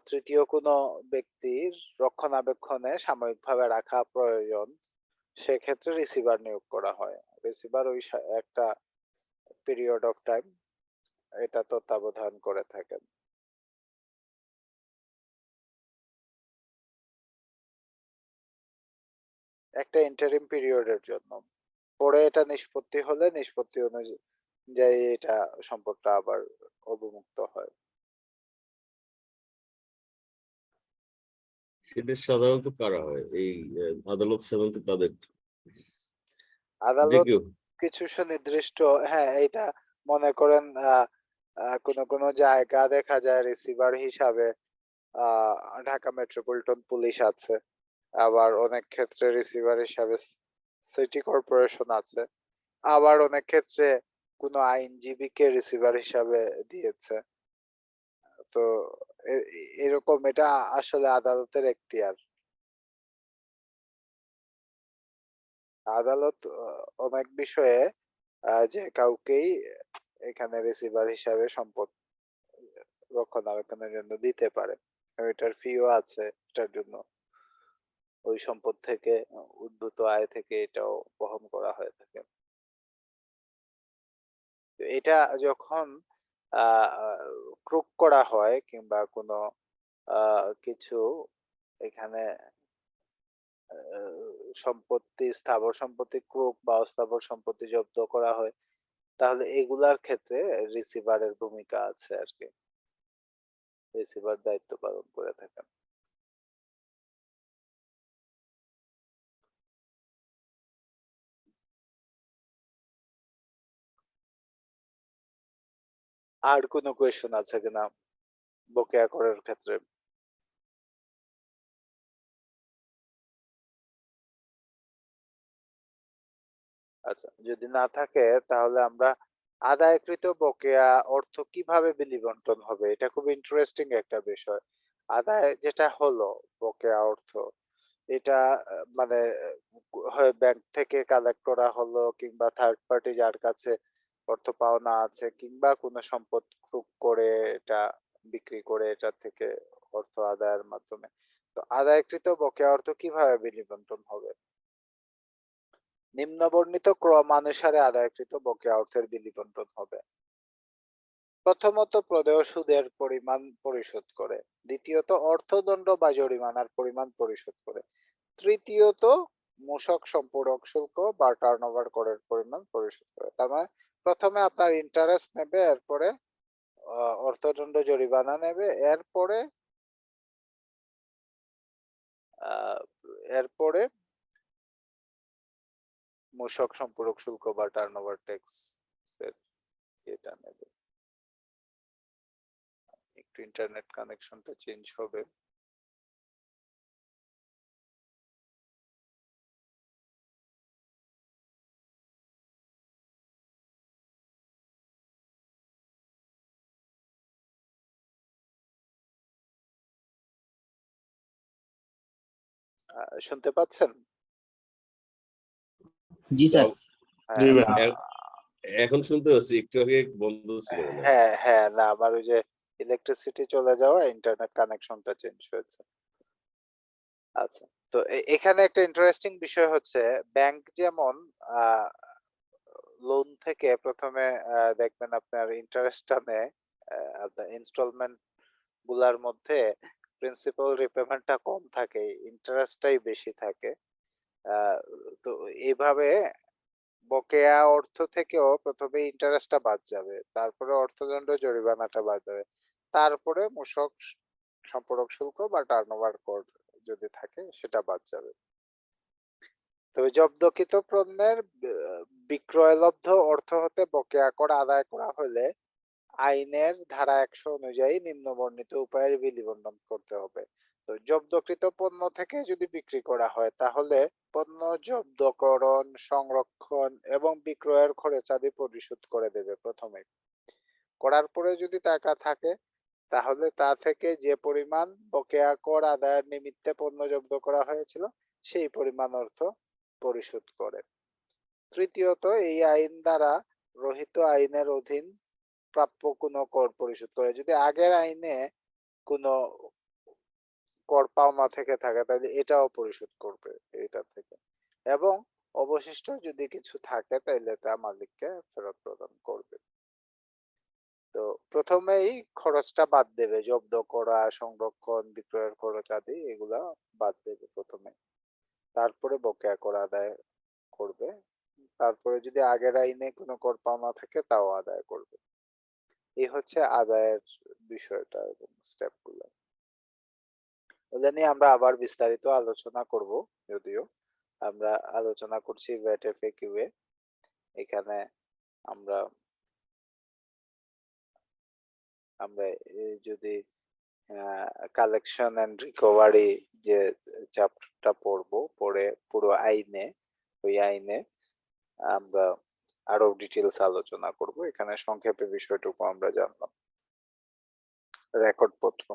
S1: তৃতীয় কোনো ব্যক্তির রক্ষণাবেক্ষণে সাময়িকভাবে রাখা প্রয়োজন, সেক্ষেত্রে রিসিভার নিয়োগ করা হয়। রিসিভার ওই একটা পিরিয়ড অফ টাইম এটা তত্ত্বাবধান করে থাকেন। একটা ইন্টারিম পিরিয়ডের জন্য। পরে এটা নিষ্পত্তি হলে নিষ্পত্তি অনুযায়ী এটা সম্পদটা আবার অবমুক্ত হয়।
S2: সেটা সাধারণত কারা হয় এই আদালত সাধারণত কাদের? যে
S1: আদালত
S2: কেউ?
S1: কিছু সুনির্দিষ্ট, হ্যাঁ, এইটা মনে করেন কোনো জায়গা দেখা যায় রিসিভার হিসাবে আহ ঢাকা মেট্রোপলিটন পুলিশ আছে, আবার অনেক ক্ষেত্রে রিসিভার হিসাবে সিটি কর্পোরেশন আছে, আবার অনেক ক্ষেত্রে কোনো আইনজীবীকে রিসিভার হিসাবে দিয়েছে। তো এরকম এটা আসলে আদালতের এখতিয়ার। আদালত অনেক বিষয়ে যে কাউকেই এখানে রিসিভার হিসাবে সম্পদ রক্ষণাবেক্ষণের জন্য দিতে পারে। এটার ফিও আছে এটার জন্য। ওই সম্পদ থেকে উদ্ভূত আয় থেকে এটাও বহন করা হয়ে থাকে। তো এটা যখন ক্রুক করা হয় কিংবা কোনো কিছু এখানে সম্পত্তি, স্থাবর সম্পত্তি ক্রুক বা অস্থাবর সম্পত্তি জব্দ করা হয়, তাহলে এগুলার ক্ষেত্রে রিসিভারের ভূমিকা আছে আর কি। রিসিভার দায়িত্ব পালন করে থাকেন। আর কোনো কোয়েশ্চেন আছে কিনা বকেয়া করের ক্ষেত্রে? আচ্ছা, যদি না থাকে তাহলে আমরা আদায়কৃত বকেয়া অর্থ কিভাবে বিলিবন্টন হবে, এটা খুব ইন্টারেস্টিং একটা বিষয়। আদায় যেটা হলো বকেয়া অর্থ, এটা মানে হয় ব্যাংক থেকে কালেক্ট করা হলো কিংবা থার্ড পার্টি যার কাছে অর্থ পাওনা আছে কিংবা কোনো সম্পদ ক্রুক করে এটা বিক্রি করে এটা থেকে অর্থ আদায়ের মাধ্যমে। তো আদায়কৃত বকেয়া অর্থ কিভাবে বিলিবন্টন হবে? নিম্নবর্ণিত ক্রমানুসারে আদায়কৃত বকেয়া অর্থের বিলিবন্টন হবে। প্রথমত প্রদেয় সুদের পরিমাণ পরিশোধ করে, দ্বিতীয়ত অর্থদণ্ড বা জরিমানার পরিমাণ পরিশোধ করে, তৃতীয়ত মূসক সম্পূরক শুল্ক বা টার্নওভার করের পরিমাণ পরিশোধ করে। তার মানে প্রথমে আপনার ইন্টারেস্ট নেবে, এরপরে অর্থদণ্ড জরিমানা নেবে, এরপরে আহ, এরপরে মূসক সম্পূরক শুল্ক বা টার্নওভার ট্যাক্স এর এটা নেবে। একটু ইন্টারনেট কানেকশনটা চেঞ্জ হবে। শুনতে পাচ্ছেন?
S3: জি স্যার।
S2: যাও।
S3: জি
S1: হ্যাঁ,
S3: ভাই।
S2: এখন শুনতে পাচ্ছি, একটু আগে বন্ধ ছিল মনে হয়।
S1: হ্যাঁ, হ্যাঁ, না আমার ওই যে ইলেকট্রিসিটি চলে যাওয়া ইন্টারনেট কানেকশনটা চেঞ্জ হয়েছে। আচ্ছা, তো এখানে একটা ইন্টারেস্টিং বিষয় হচ্ছে ব্যাংক যেমন লোন থেকে প্রথমে দেখবেন আপনার ইন্টারেস্টটা নেয়, আপনার ইনস্টলমেন্ট গুলার মধ্যে প্রিন্সিপাল রিপেমেন্টটা কম থাকে, ইন্টারেস্টটাই বেশি থাকে। আহ, তো এইভাবে বকেয়া অর্থ থেকেও প্রথমে ইন্টারেস্টটা বাদ যাবে, তারপরে অর্থদণ্ড জরিমানাটা বাদ যাবে, তারপরে মূসক সম্পূরক শুল্ক বা টার্নওভার কর যদি থাকে সেটা বাদ যাবে। তবে জব্দকৃত পণ্যের বিক্রয়লব্ধ অর্থ হতে বকেয়া কর আদায় করা হলে আইনের ধারা ১০০ অনুযায়ী নিম্নবর্ণিত উপায়ের বিলিবন্টন করতে হবে। তো জব্দকৃত পণ্য থেকে যদি বিক্রি করা হয় তাহলে পণ্য জব্দকরণ, সংরক্ষণ এবং বিক্রয়ের খরচাদি পরিশোধ করে দেবে প্রথমে। করার পরে যদি টাকা থাকে তাহলে তা থেকে যে পরিমাণ বকেয়া কর আদায়ের নিমিত্তে পণ্য জব্দ করা হয়েছিল সেই পরিমাণ অর্থ পরিশোধ করে। তৃতীয়ত, এই আইন দ্বারা রহিত আইনের অধীন প্রাপ্য কোনো কর পরিশোধ করে। যদি আগের আইনে কোনো কর পাওনা থেকে থাকে তাহলে এটাও পরিশোধ করবে এটা থেকে, এবং অবশিষ্ট যদি কিছু থাকে তাহলে তা মালিককে ফেরত প্রদান করবে। তো প্রথমেই খরচটা বাদ দেবে, জব্দ করা, সংরক্ষণ, বিক্রয়ের খরচ আদি এগুলা বাদ দেবে প্রথমে, তারপরে বকেয়া কর আদায় করবে, তারপরে যদি আগের আইনে কোনো কর পাওনা থাকে তাও আদায় করবে। এই হচ্ছে আদায়ের বিষয়টা এবং স্টেপগুলো। ওটা নিয়ে আমরা আবার বিস্তারিত আলোচনা করব। যদিও আমরা আলোচনা করছি ভ্যাট এফএকিউ এ। এখানে আমরা আমরা যদি কালেকশন এন্ড রিকভারি যে চ্যাপ্টারটা পড়বো, পড়ে পুরো আইনে, ওই আইনে আমরা আরো ডিটেলস আলোচনা করব। এখানে সংক্ষেপে বিষয়টুকু আমরা জানলাম। রেকর্ডপত্র।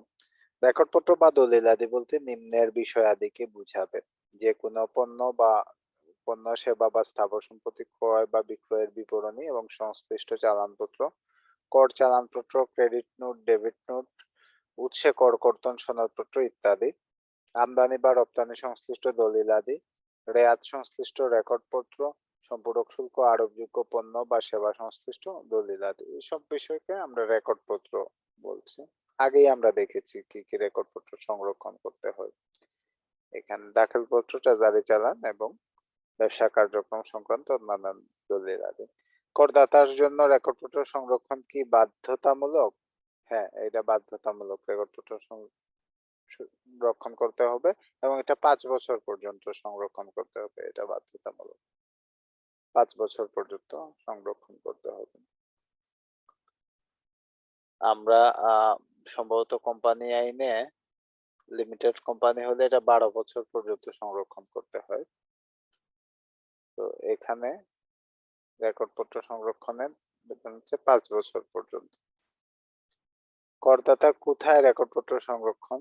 S1: রেকর্ডপত্র বা দলিলাদি বলতে নিম্নের বিষয়াদিকে বুঝাবে: যে কোনো পণ্য সেবা বা স্থাবর সম্পত্তি ক্রয় বা বিক্রয়ের বিবরণী এবং সংশ্লিষ্ট চালানপত্র, কর চালানপত্র, ক্রেডিট নোট, ডেবিট নোট, উৎসে কর কর্তন সনদপত্র ইত্যাদি, আমদানি বা রপ্তানি সংশ্লিষ্ট দলিলাদি, রেয়াত সংশ্লিষ্ট রেকর্ডপত্র, সম্পূরক শুল্ক আরোপযোগ্য পণ্য বা সেবা সংশ্লিষ্ট দলিলাদি, এইসব বিষয়কে আমরা রেকর্ডপত্র বলছি। আগেই আমরা দেখেছি কি কি রেকর্ডপত্র সংরক্ষণ করতে হয়। এখানে দাখিলপত্র, জারি চালান এবং ব্যবসা কার্যক্রম সংক্রান্ত অন্যান্য দলিলাদি। করদাতার জন্য রেকর্ডপত্র সংরক্ষণ কি বাধ্যতামূলক? হ্যাঁ, এটা বাধ্যতামূলক। রেকর্ডপত্র সংরক্ষণ করতে হবে এবং এটা 5 বছর পর্যন্ত সংরক্ষণ করতে হবে। এটা বাধ্যতামূলক। 5 বছর পর্যন্ত সংরক্ষণ করতে হবে। আমরা সম্ভবত কোম্পানি আইনে লিমিটেড কোম্পানি হলে এটা 12 বছর পর্যন্ত সংরক্ষণ করতে হয়। তো এখানে রেকর্ডপত্র সংরক্ষণের বেতন হচ্ছে 5 বছর পর্যন্ত। করদাতা কোথায় রেকর্ডপত্র সংরক্ষণ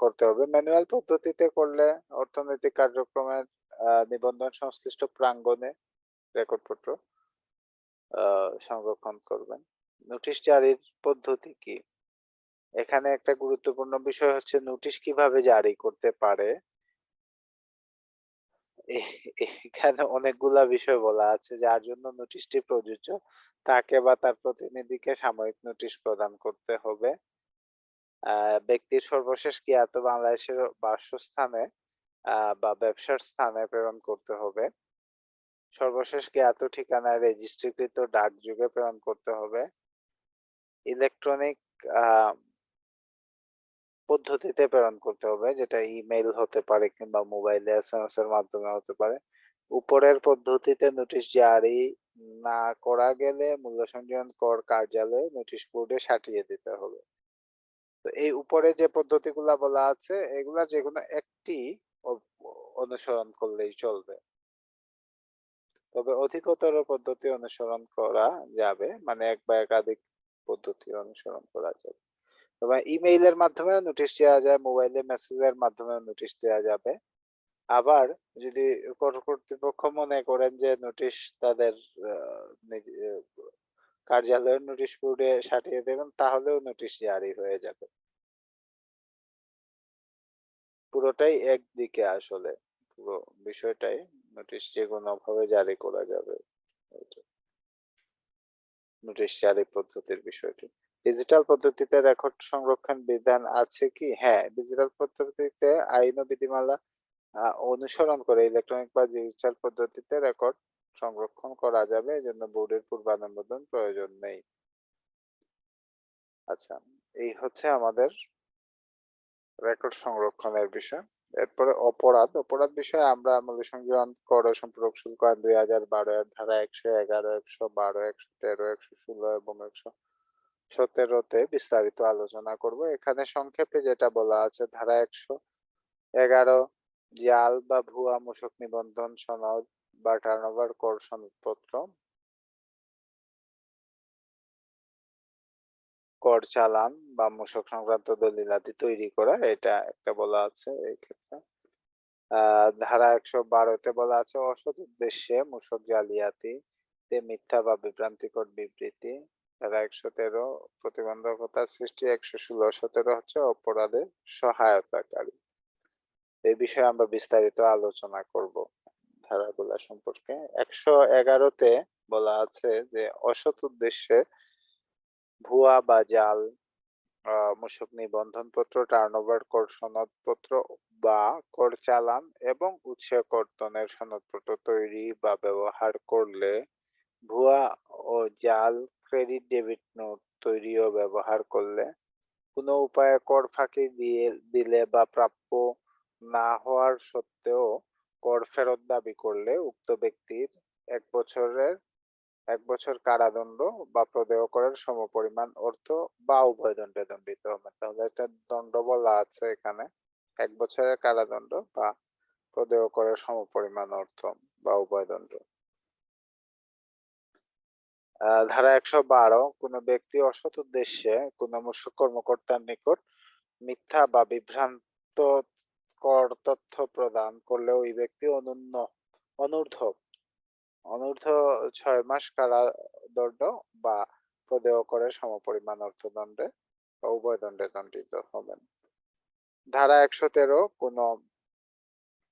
S1: করতে হবে? ম্যানুয়াল পদ্ধতিতে করলে অর্থনৈতিক কার্যক্রমের নিবন্ধন সংশ্লিষ্ট প্রাঙ্গণে রেকর্ডপত্র সংরক্ষণ করবেন। নোটিশ জারির পদ্ধতি কি? এখানে একটা গুরুত্বপূর্ণ বিষয় হচ্ছে নোটিশ কিভাবে জারি করতে পারে। এখানে অনেকগুলা বিষয় বলা আছে যার জন্য নোটিশটি প্রযোজ্য। তাকে বা তার প্রতিনিধিকে সাময়িক নোটিশ প্রদান করতে হবে। ব্যক্তির সর্বশেষ জ্ঞাত বাংলাদেশের বাসস্থানে বা ব্যবসার স্থানে প্রেরণ করতে হবে। সর্বশেষ জ্ঞাত ঠিকানায় রেজিস্ট্রিকৃত ডাকযোগে প্রেরণ করতে হবে। ইলেকট্রনিক পদ্ধতিতে প্রেরণ করতে হবে, যেটা ইমেইল হতে পারে কিংবা মোবাইলে এসএমএস এর মাধ্যমে হতে পারে। উপরের পদ্ধতিতে নোটিশ জারি না করা গেলে মূল্য সংযোজন কর কার্যালয়ে নোটিশ বোর্ডে সাটিয়ে দিতে হবে। তো এই উপরে যে পদ্ধতিগুলা বলা আছে এগুলা যেকোনো একটি অনুসরণ করলেই চলবে, তবে অধিকতর পদ্ধতি অনুসরণ করা যাবে, মানে এক বা একাধিক পদ্ধতি অনুসরণ করা যাবে। তবে ইমেইলের মাধ্যমে নোটিশ দেওয়া যায়, মোবাইলে মেসেজের মাধ্যমে নোটিশ দেওয়া যাবে। আবার যদি কর কর্তৃপক্ষ মনে করেন যে নোটিশ তাদের কার্যালয়ের নোটিশ বোর্ডে সাটিয়ে দেবেন, তাহলেও নোটিশ জারি হয়ে যাবে। পুরোটাই একদিকে, আসলে পুরো বিষয়টাই নোটিশ যে কোনো ভাবে জারি করা যাবে। নোটিশ জারি পদ্ধতির বিষয়টি। ডিজিটাল পদ্ধতিতে রেকর্ড সংরক্ষণ বিধান আছে কি? হ্যাঁ, ডিজিটাল পদ্ধতিতে আইন ও বিধিমালা অনুসরণ করে ইলেকট্রনিক বা ডিজিটাল পদ্ধতিতে রেকর্ড সংরক্ষণ করা যাবে, এজন্য বোর্ডের পূর্বানুমোদন প্রয়োজন নেই। আচ্ছা, এই হচ্ছে আমাদের রেকর্ড সংরক্ষণের বিষয়। এরপরে অপরাধ বিষয়ে আমরা মূল্য সংযোজন কর ও সম্পূরক শুল্ক আইন 2012 এর ধারা 111, 112, 113, 116 এবং 117তে বিস্তারিত আলোচনা করব। এখানে সংক্ষেপে যেটা বলা আছে, ধারা 111 জাল বা ভুয়া মূসক নিবন্ধন সনদ বা টার্নওভার কর সনদপত্র কর চালান বা মূসক সংক্রান্ত দলিলাদি তৈরি করা, এটা একটা বলা আছে এই ক্ষেত্রে। ধারা ১১২ তে বলা আছে অসৎ উদ্দেশ্যে মূসক জালিয়াতিতে মিথ্যা বা বিভ্রান্তিকর বিবৃতি। ধারা ১১৩ প্রতিবন্ধকতা সৃষ্টি। ১১৬-১৭ হচ্ছে অপরাধের সহায়তাকারী। এই বিষয়ে আমরা বিস্তারিত আলোচনা করব ধারাগুলা সম্পর্কে। ১১১ তে বলা আছে যে অসৎ উদ্দেশ্যে ভুয়া বা জাল মূসক নিবন্ধনপত্র, টার্নওভার কর সনদপত্র বা কর চালান এবং উৎসে কর্তনের সনদপত্র তৈরি বা ব্যবহার করলে, ভুয়া ও জাল ক্রেডিট ডেবিট নোট তৈরি ও ব্যবহার করলে, কোনো উপায়ে কর ফাঁকি দিলে বা প্রাপ্য না হওয়ার সত্ত্বেও কর ফেরত দাবি করলে উক্ত ব্যক্তির ১ বছর কারাদণ্ড বা প্রদেয় করের সমপরিমাণ অর্থ বা উভয় দণ্ডে দণ্ডিত হবেন। তাহলে একটা দণ্ড বলা আছে এখানে, ১ বছরের কারাদণ্ড বা প্রদেয় করের সমপরিমাণ অর্থ বা উভয় দণ্ড। ধারা ১১২ কোনো ব্যক্তি অসৎ উদ্দেশ্যে কোনো মূসক কর্মকর্তার নিকট মিথ্যা বা বিভ্রান্ত কর তথ্য প্রদান করলে ওই ব্যক্তি অনূর্ধ্ব অনূর্ধ্ব ৬ মাস কারাদণ্ড বা প্রদেয় করের সমপরিমাণ অর্থদণ্ডে বা উভয় দণ্ডে দণ্ডিত হবেন। ধারা ১১৩ কোনো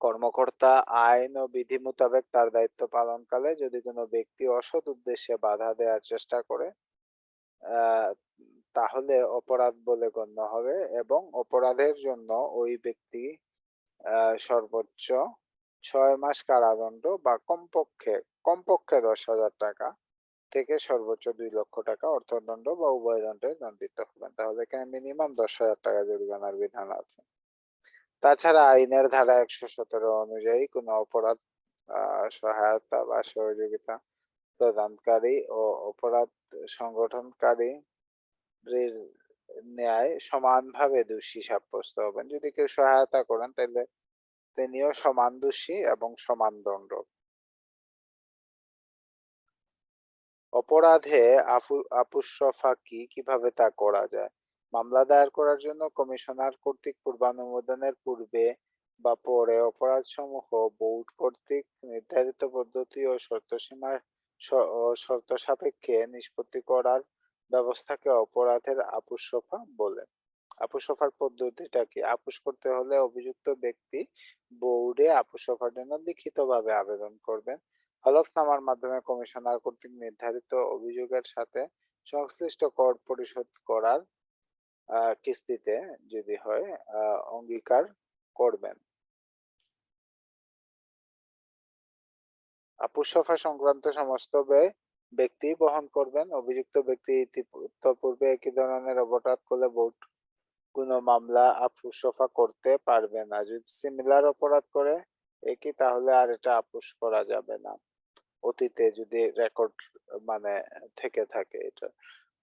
S1: কর্মকর্তা আইন ও বিধি মোতাবেক তার দায়িত্ব পালনকালে যদি কোনো ব্যক্তি অসৎ উদ্দেশ্যে বাধা দেওয়ার চেষ্টা করে, তাহলে অপরাধ বলে গণ্য হবে এবং অপরাধের জন্য ওই ব্যক্তি সর্বোচ্চ ৬ মাস কারাদণ্ড বা কমপক্ষে ১০,০০০ টাকা থেকে সর্বোচ্চ ২ লক্ষ টাকা অর্থদণ্ড বা উভয় দণ্ডে দণ্ডিত হবেন। তাহলে এখানে মিনিমাম ১০,০০০ টাকা জরিমানার বিধান আছে। তাছাড়া আইনের ধারা ১১৭ অনুযায়ী কোনো অপরাধ সহায়তা বা সহযোগিতা প্রদানকারী ও অপরাধ সংগঠনকারীর ন্যায় সমানভাবে দোষী সাব্যস্ত হবেন। যদি কেউ সহায়তা করেন তাহলে তিনিও সমান দোষী এবং সমান দণ্ড। অপরাধে আপুস্রফা কিভাবে তা করা যায়? মামলা দায়ের করার জন্য কমিশনার কর্তৃক পূর্বানুমোদনের পূর্বে বা পরে অপরাধসমূহ বোর্ড কর্তৃক নির্ধারিত পদ্ধতি ও শর্ত সাপেক্ষে নিষ্পত্তি করার ব্যবস্থাকে অপরাধের আপুস্রফা বলে। আপুস্রফার পদ্ধতিটা কি? আপুস করতে হলে অভিযুক্ত ব্যক্তি বোর্ডে আপুস্রফার জন্য লিখিতভাবে আবেদন করবেন। হলফনামার মাধ্যমে কমিশনার কর্তৃক নির্ধারিত অভিযোগের সাথে সংশ্লিষ্ট কর পরিশোধ করার কিস্তিতে যদি হয় অঙ্গীকার করবেন। আপুস্রফা সংক্রান্ত সমস্ত ব্যয় ব্যক্তি বহন করবেন। অভিযুক্ত ব্যক্তি ইতিপূর্বে একই ধরনের অপরাধ করলে বোর্ড কোনো মামলা আপুস্রফা করতে পারবে না। যদি সিমিলার অপরাধ করে একই, তাহলে আর এটা আপুস করা যাবে না, অতীতে যদি রেকর্ড মানে থেকে থাকে। এটা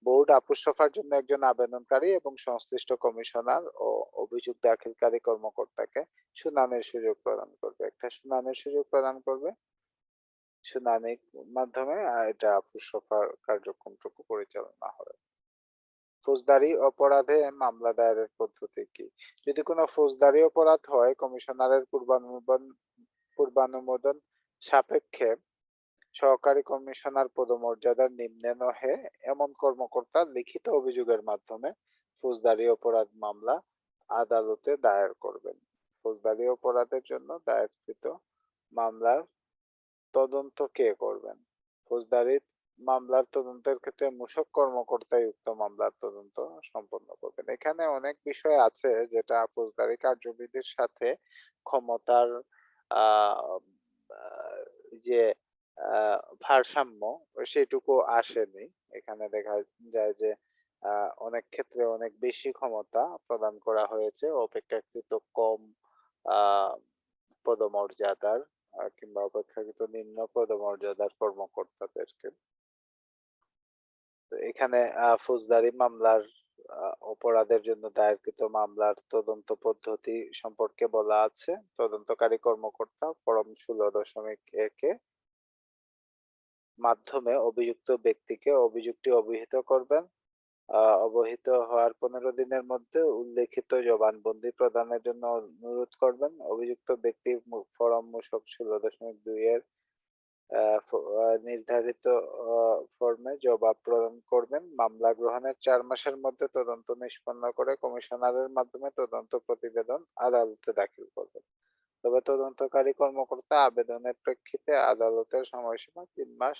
S1: বোর্ড আপুস্রফার জন্য একজন আবেদনকারী এবং সংশ্লিষ্ট কমিশনার ও অভিযোগ দাখিলকারী কর্মকর্তাকে শুনানির সুযোগ প্রদান করবে। একটা শুনানির সুযোগ প্রদান করবে, শুনানির মাধ্যমে এটা আপুস্রফার কার্যক্রমটুকু পরিচালনা হবে। ফৌজদারি অপরাধে মামলা দায়েরের পদ্ধতি কি? যদি কোনো ফৌজদারি অপরাধ হয়, কমিশনারের পূর্বানুমোদন সাপেক্ষে সহকারী কমিশনার পদমর্যাদার নিম্নে নহে এমন কর্মকর্তা লিখিত অভিযোগের মাধ্যমে ফৌজদারি অপরাধ মামলা আদালতে দায়ের করবেন। ফৌজদারি অপরাধের জন্য দায়েরকৃত মামলার তদন্ত কে করবেন? ফৌজদারি মামলার তদন্তের ক্ষেত্রে মূসক কর্মকর্তাই উক্ত মামলার তদন্ত সম্পন্ন করবেন। এখানে অনেক বিষয় আছে যেটা ফৌজদারি কার্যবিধির সাথে ক্ষমতার আহ যে ভারসাম্য সেটুকু আসেনি। এখানে দেখা যায় যে অনেক ক্ষেত্রে অনেক বেশি ক্ষমতা প্রদান করা হয়েছে অপেক্ষাকৃত কম আহ পদমর্যাদার কিংবা অপেক্ষাকৃত নিম্ন পদমর্যাদার কর্মকর্তাদেরকে। তো এখানে ফৌজদারি মামলার অপরাধের জন্য দায়েরকৃত মামলার তদন্ত পদ্ধতি সম্পর্কে বলা আছে। তদন্তকারী কর্মকর্তা ফরম ১৬.১ মাধ্যমে অভিযুক্ত ব্যক্তিকে অভিযোগটি অবহিত করবেন অবহিত হওয়ার ১৫ দিনের মধ্যে উল্লেখিত জবানবন্দি প্রদানের জন্য অনুরোধ করবেন। অভিযুক্ত ব্যক্তি ফরম মূসক ১৬.২ এর নির্ধারিত ফর্মে জবাব প্রদান করবেন। মামলা গ্রহণের ৪ মাসের মধ্যে তদন্ত নিষ্পন্ন করে কমিশনারের মাধ্যমে তদন্ত প্রতিবেদন আদালতে দাখিল করবেন। তবে তদন্তকারী কর্মকর্তা আবেদনের প্রেক্ষিতে আদালতের সময়সীমা ৩ মাস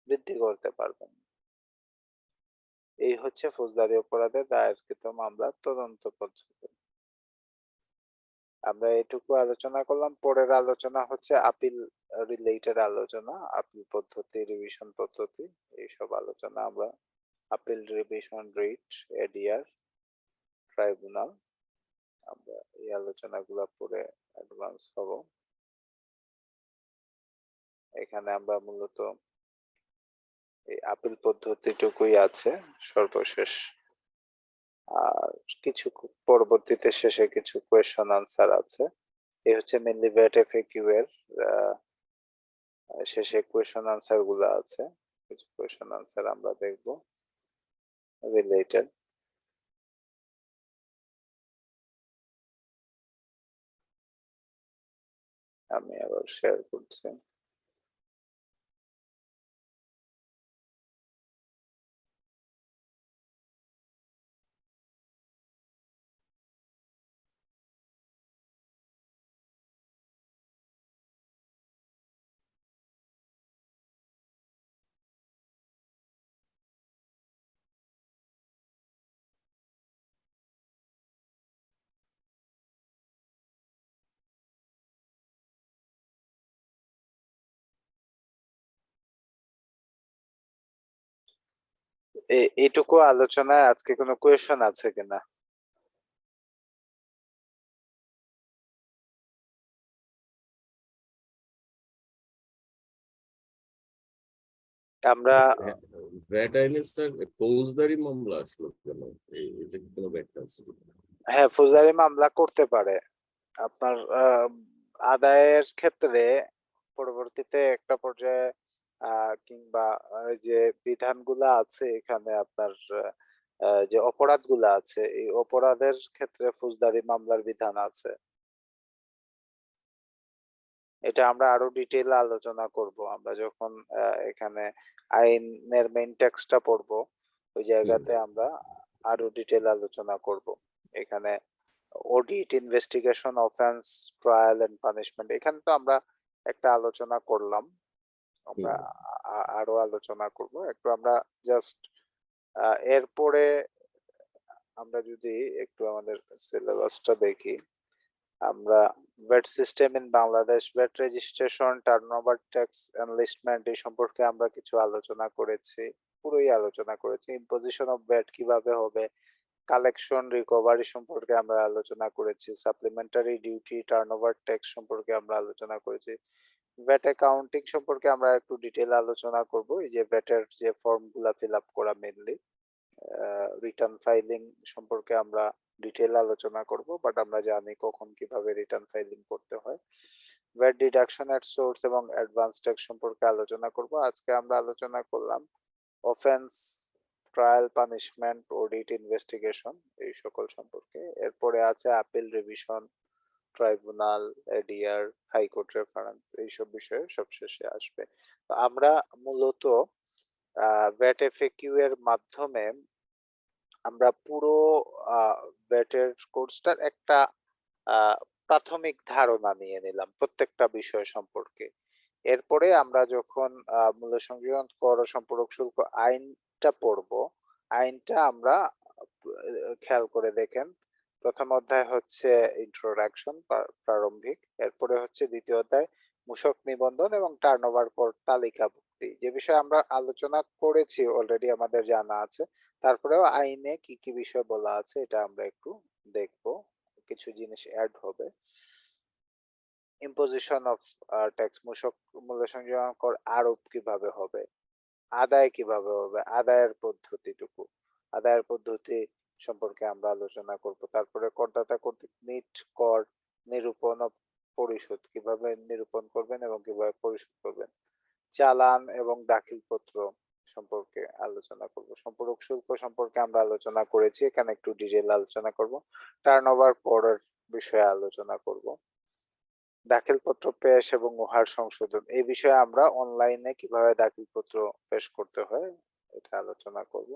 S1: বৃদ্ধি করতে পারবেন। এই হচ্ছে ফৌজদারি অপরাধে দায়েরকৃত মামলার তদন্ত পদ্ধতি। আমরা এটুকু আলোচনা করলাম। পরের আলোচনা হচ্ছে আপিল রিলেটেড আলোচনা, আপিল পদ্ধতি, রিভিশন পদ্ধতি, এইসব আলোচনা আমরা appeal, revision, writ, ADR, tribunal, আমরা এই আলোচনাগুলো পরে অ্যাডভান্স হব। এখানে আমরা মূলত এই আপিল পদ্ধতিটুকুই আছে সর্বশেষ। আর কিছু পরবর্তীতে শেষে কিছু কোয়েশ্চন আনসার আছে। এই হচ্ছে মেনলি ভ্যাট এফএকিউ এর শেষে কোয়েশ্চন আনসার গুলো আছে। কিছু কোয়েশ্চন আনসার আমরা দেখব রিলেটেড। আমি আবার শেয়ার করছি। এইটুকু আলোচনায় আজকে কোনো কোয়েশ্চন আছে কিনা? আমরা
S2: ভ্যাট আইনে স্যার ফৌজদারি মামলা আসলো কেন? এটা কি কোনো ব্যাখ্যা আছে?
S1: হ্যাঁ, ফৌজদারি মামলা করতে পারে। আপনার আদায়ের ক্ষেত্রে পরবর্তীতে একটা পর্যায়ে কিংবা যে বিধানগুলা আছে এখানে আপনার যে অপরাধগুলা আছে এই অপরাধের ক্ষেত্রে ফৌজদারি মামলার বিধান আছে। এটা আমরা আরো ডিটেইল আলোচনা করব আমরা যখন এখানে আইনের মেইন টেক্সটটা পড়বো ওই জায়গাতে আমরা আরো ডিটেইল আলোচনা করব। এখানে audit, investigation, offence, trial and punishment, এখানে তো আমরা একটা আলোচনা করলাম। আমরা আরো আলোচনা করব একটু। আমরা জাস্ট এরপরে আমরা যদি একটু আমাদের সিলেবাসটা দেখি, আমরা VAT system in Bangladesh, VAT registration, turnover tax, enlistment এই সম্পর্কে আমরা কিছু আলোচনা করেছি, পুরোই আলোচনা করেছি। ইম্পোজিশন অফ ভ্যাট কিভাবে হবে, কালেকশন, রিকভারি সম্পর্কে আমরা আলোচনা করেছি। সাপ্লিমেন্টারি ডিউটি, টার্নওভার ট্যাক্স সম্পর্কে আমরা আলোচনা করেছি। ভ্যাট অ্যাকাউন্টিং সম্পর্কে আমরা একটু ডিটেল আলোচনা করব। এই যে ভ্যাটের যে ফর্মগুলা ফিল আপ করা, মেইনলি রিটার্ন ফাইলিং সম্পর্কে আমরা ডিটেল আলোচনা করব, বাট আমরা জানি কখন কিভাবে রিটার্ন ফাইলিং করতে হয়। ভ্যাট ডিডাকশন এট সোর্স এবং অ্যাডভান্স ট্যাক্স সম্পর্কে আলোচনা করব। আজকে আমরা আলোচনা করলাম offence, trial, punishment, audit, investigation এই সকল সম্পর্কে। এরপরে আছে appeal, revision, tribunal, ADR, high court reference, এইসব বিষয়ে সবশেষে আসবে। তো আমরা মূলত ভ্যাট এফএকিউ এর মাধ্যমে আমরা পুরো ভ্যাটের কোর্সটার একটা প্রাথমিক ধারণা নিয়ে নিলাম প্রত্যেকটা বিষয় সম্পর্কে। এরপরে আমরা যখন মূল্য সংযোজন কর ও সম্পূরক শুল্ক আইনটা পড়বো, আইনটা আমরা খেয়াল করে দেখেন, প্রথম অধ্যায় হচ্ছে ইন্ট্রোডাকশন, প্রারম্ভিক। এরপরে হচ্ছে দ্বিতীয় অধ্যায় মূসক নিবন্ধন এবং টার্নওভার কর তালিকাভুক্তি, যে বিষয়ে আমরা আলোচনা করেছি অলরেডি, আমাদের জানা আছে। তারপরেও আইনে কি কি বিষয় বলা আছে এটা আমরা একটু দেখব, কিছু জিনিস অ্যাড হবে। ইম্পোজিশন অফ ট্যাক্স, মূসক মূল্য সংযোজন কর আরোপ কিভাবে হবে, আদায় কিভাবে হবে, আদায়ের পদ্ধতিটুকু, আদায়ের পদ্ধতি সম্পর্কে আমরা আলোচনা করব। তারপরে করদাতা কর্তৃক নিট কর নিরূপণ ও পরিশোধ, কিভাবে নিরূপণ করবেন এবং কিভাবে পরিশোধ করবেন। চালান এবং দাখিলপত্র সম্পর্কে আলোচনা করব। সম্পূরক শুল্ক সম্পর্কে আমরা আলোচনা করেছি, এখানে একটু ডিটেইল আলোচনা করব। টার্নওভার পরের বিষয়ে আলোচনা করব। দাখিলপত্র পেশ এবং উহার সংশোধন এই বিষয়ে আমরা অনলাইনে কিভাবে দাখিলপত্র পেশ করতে হয় এটা আলোচনা করব।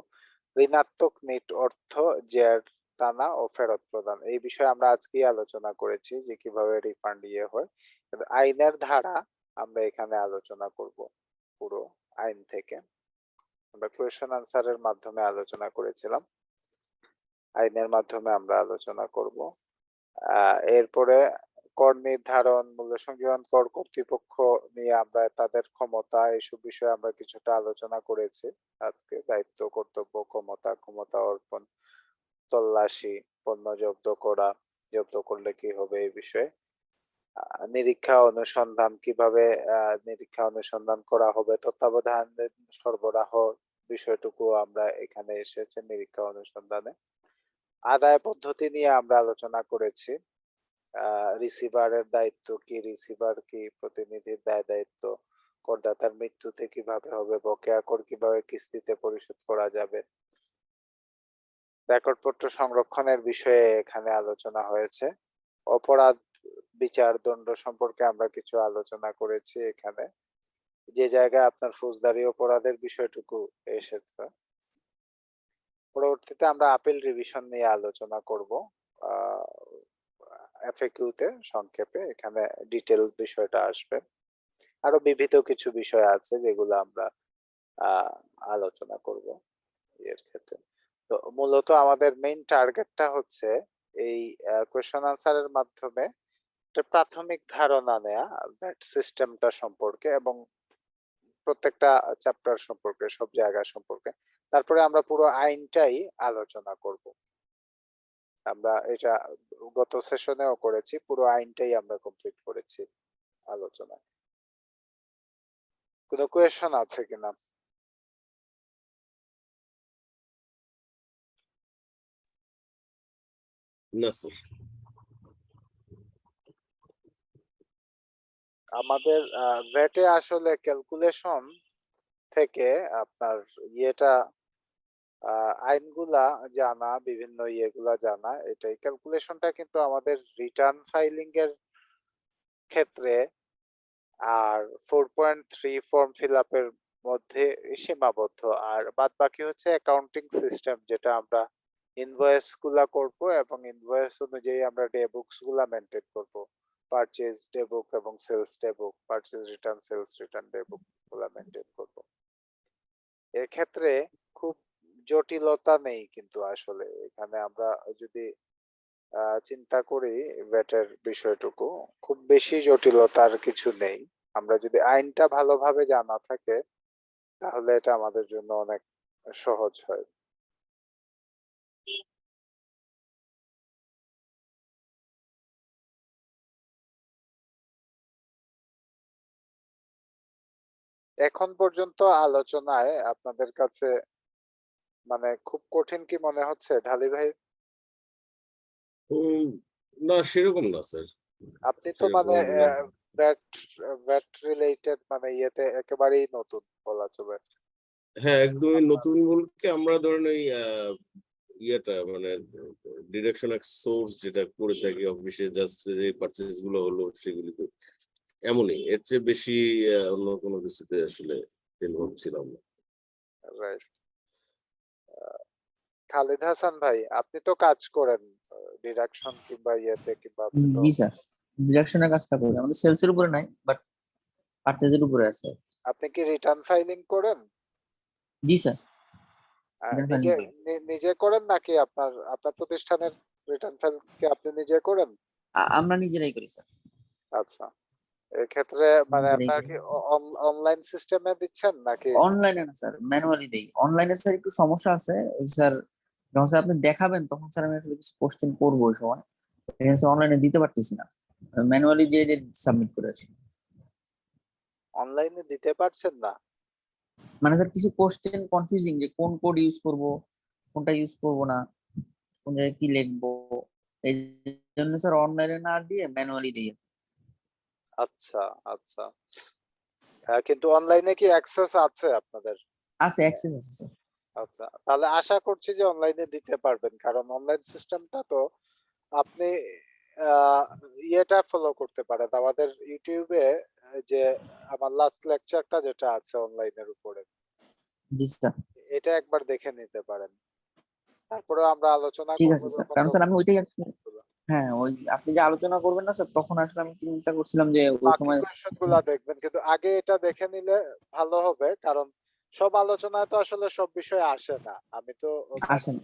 S1: ঋণাত্মক নেট অর্থ জের টানা ও ফেরত প্রদান এই বিষয়ে আমরা আজকেই আলোচনা করেছি যে কিভাবে রিফান্ড হয়। আইনের ধারা আমরা এখানে আলোচনা করব, পুরো আইন থেকে আমরা কোয়েশ্চেন আনসারের মাধ্যমে আলোচনা করেছিলাম, আইনের মাধ্যমে আমরা আলোচনা করব। এরপরে কর নির্ধারণ, মূল্য সংযোজন কর কর্তৃপক্ষ নিয়ে আমরা তাদের ক্ষমতা এইসব বিষয়ে আমরা কিছুটা আলোচনা করেছি আজকে। দায়িত্ব, কর্তব্য, ক্ষমতা অর্পণ, তল্লাশি, পণ্য জব্দ করা, জব্দ করলে কি হবে এই বিষয়ে। নিরীক্ষা অনুসন্ধান কিভাবে নিরীক্ষা অনুসন্ধান করা হবে, তত্ত্বাবধান সরবরাহ বিষয়টুকু আমরা এখানে এসেছে নিরীক্ষা অনুসন্ধানে। আদায় পদ্ধতি নিয়ে আমরা আলোচনা করেছি। রিসিভারের দায়িত্ব কি, রিসিভার কি, প্রতিনিধির দায়িত্ব, করদাতার মৃত্যুতে কিভাবে হবে, বকেয়া কর কিভাবে কিস্তিতে পরিশোধ করা যাবে, রেকর্ডপত্র সংরক্ষণের বিষয়ে এখানে আলোচনা হয়েছে। অপরাধ বিচার দণ্ড সম্পর্কে আমরা কিছু আলোচনা করেছি এখানে, যে জায়গায় আপনার ফৌজদারি অপরাধের বিষয়টুকু এসেছে। পরবর্তীতে আমরা আপিল রিভিশন নিয়ে আলোচনা করব এফএকিউতে, সংক্ষেপে এখানে ডিটেল বিষয়টা আসবে। আরো বিবিধ কিছু বিষয় আছে যেগুলো আমরা আলোচনা করব এর ক্ষেত্রে। তো মূলত আমাদের মেইন টার্গেটটা হচ্ছে এই কোয়েশ্চেন আনসারের মাধ্যমে একটা প্রাথমিক ধারণা নেয়া ভ্যাট সিস্টেমটা সম্পর্কে এবং প্রত্যেকটা চ্যাপ্টার সম্পর্কে, সব জায়গা সম্পর্কে। তারপরে আমরা পুরো আইনটাই আলোচনা করব। আমরা এটা গত সেশনেও করেছি, পুরো আইনটাই আমরা কমপ্লিট করেছি আলোচনা। কোনো কোয়েশ্চন আছে কিনা?
S2: না স্যার।
S1: আমাদের ভ্যাটে আসলে ক্যালকুলেশন থেকে আপনার ইয়েটা আইনগুলা জানা, বিভিন্ন ইয়েগুলা জানা, এটাই ক্যালকুলেশনটা কিন্তু আমাদের রিটার্ন ফাইলিং এর ক্ষেত্রে আর 4.3 ফর্ম ফিল আপের মধ্যে সীমাবদ্ধ। আর বাদ বাকি হচ্ছে অ্যাকাউন্টিং সিস্টেম, যেটা আমরা ইনভয়েস গুলা করব এবং ইনভয়েস অনুযায়ী আমরা ডে বুকস গুলা মেনটেন করব। পারচেজ ডে বুক এবং sales day book, purchase return, sales return day book গুলা মেনটেন করব। এর ক্ষেত্রে খুব জটিলতা নেই কিন্তু আসলে এখানে আমরা যদি চিন্তা করি ভ্যাটের বিষয়টুকু, খুব বেশি জটিলতার কিছু নেই। আমরা যদি আইনটা ভালোভাবে জানা থাকে তাহলে এটা আমাদের জন্য অনেক সহজ হয়। এখন পর্যন্ত আলোচনায় আপনাদের কাছে মানে খুব কঠিন কি মনে হচ্ছে ঢালি ভাই?
S2: না সেরকম না স্যার,
S1: আপনি তো
S2: সেরকম
S1: মানে
S2: মনে
S1: ভ্যাট ভ্যাট রিলেটেড মানে ইয়েতে একেবারেই নতুন বলা চলে।
S2: হ্যাঁ একদমই
S1: আপনার
S2: নতুন বলতে আমরা ধরেন ওই ইয়েটা মানে ডিরেকশন এক সোর্স যেটা করে থাকি অফিসে, জাস্ট যে পারচেজ গুলো হলো সেগুলিতে, এমনই। এর চেয়ে বেশি অন্য কোনো কিছুতে আসলে ইনভলভ ছিলাম না।
S1: রাইট। খালিদ হাসান ভাই, আপনি তো কাজ করেন ডিডাকশন কিংবা ইয়েতে, কিংবা আপনি তো
S3: জি স্যার, ডিরেকশনের কাজটা করি আমাদের সেলস এর উপরে নাই, বাট পারচেজের উপরে আছে।
S1: আপনি কি রিটার্ন ফাইলিং করেন?
S3: জি স্যার, রিটার্ন ফাইলিং
S1: নিজে
S3: করি।
S1: নিজে করেন নাকি আপনার আপনার প্রতিষ্ঠানের রিটার্ন ফাইল কি আপনি নিজে করেন?
S3: আমরা নিজেরাই করি স্যার,
S1: আচ্ছা, এক্ষেত্রে মানে
S3: নিজেরাই
S1: আপনার
S3: করি।
S1: কি অনলাইন সিস্টেমে দিচ্ছেন নাকি?
S3: অনলাইনে না স্যার, ম্যানুয়ালি দেই। অনলাইনে স্যার একটু সমস্যা আছে স্যার, যখন স্যার আপনি দেখাবেন তখন স্যার আমি আসলে কিছু কোশ্চেন করবো ওই সময়, অনলাইনে দিতে পারতেছি না, ম্যানুয়ালি যে যে সাবমিট করে আসি।
S1: অনলাইনে দিতে পারছেন না?
S3: মানে স্যার কিছু কোশ্চেন কনফিউজিং, যে কোন কোড ইউজ করব, কোনটা ইউজ করব না, কোন জায়গায় কি লিখবো, এই জন্য স্যার অনলাইনে না দিয়ে ম্যানুয়ালি দিই।
S1: আচ্ছা আচ্ছা। কিন্তু অনলাইনে কি অ্যাক্সেস আছে আপনাদের?
S3: আছে, অ্যাক্সেস আছে স্যার।
S1: আচ্ছা, তাহলে আশা করছি যে অনলাইনে দিতে পারবেন। কারণ অনলাইন সিস্টেমটা তো আপনি আ ইয়েটা ফলো করতে পারেন। আমাদের YouTube এ যে আমার লাস্ট লেকচারটা যেটা আছে অনলাইনের উপরে,
S3: জি স্যার।
S1: এটা একবার দেখে নিতে পারেন। তারপরেও আমরা আলোচনা
S3: ঠিক
S1: করব
S3: আছে স্যার।
S1: যখন
S3: কারণ স্যার
S1: তখন
S3: আমি ওইটাই আরকি, হ্যাঁ, ওই আপনি যে আলোচনা করবেন না স্যার, তখন আসলে আমি চিন্তা করছিলাম যে ওই
S1: বাকি
S3: সময়
S1: কোয়েশ্চেন গুলা দেখবেন। কিন্তু আগে এটা দেখে নিলে ভালো হবে। কারণ সব আলোচনায় তো আসলে সব বিষয় আসে না। আমি তো মানে
S3: আসেন।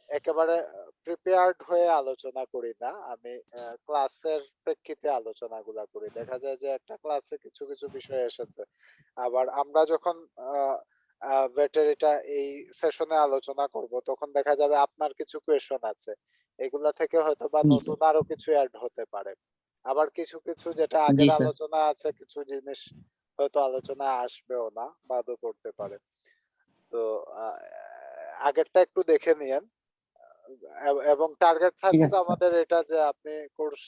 S1: একেবারে প্রিপেয়ার্ড হয়ে আলোচনা করি না। আমি ক্লাসের প্রেক্ষিতে আলোচনাগুলা করি। দেখা যায় যে একটা ক্লাসে কিছু, কিছু বিষয় এসেছে। আবার আমরা যখন আ আ ভেটেরিটা এই সেশনে আলোচনা করব তখন দেখা যাবে আপনার কিছু কোয়েশন আছে। এগুলা থেকে হয়তোবা
S3: জি স্যার।
S1: নতুন আরো কিছু এড হতে পারে। আবার কিছু, কিছু যেটা
S3: জি
S1: আগের
S3: স্যার।
S1: আলোচনা আছে কিছু জিনিস হয়তো আলোচনায় আসবেও না, বাদও পড়তে পারে। তো আ আগেরটা একটু দেখে নিয়েন। এবং টার্গেট
S3: ঠিক
S1: থাকবে
S3: আছে স্যার।
S1: আমাদের এটা যে আপনি কোর্স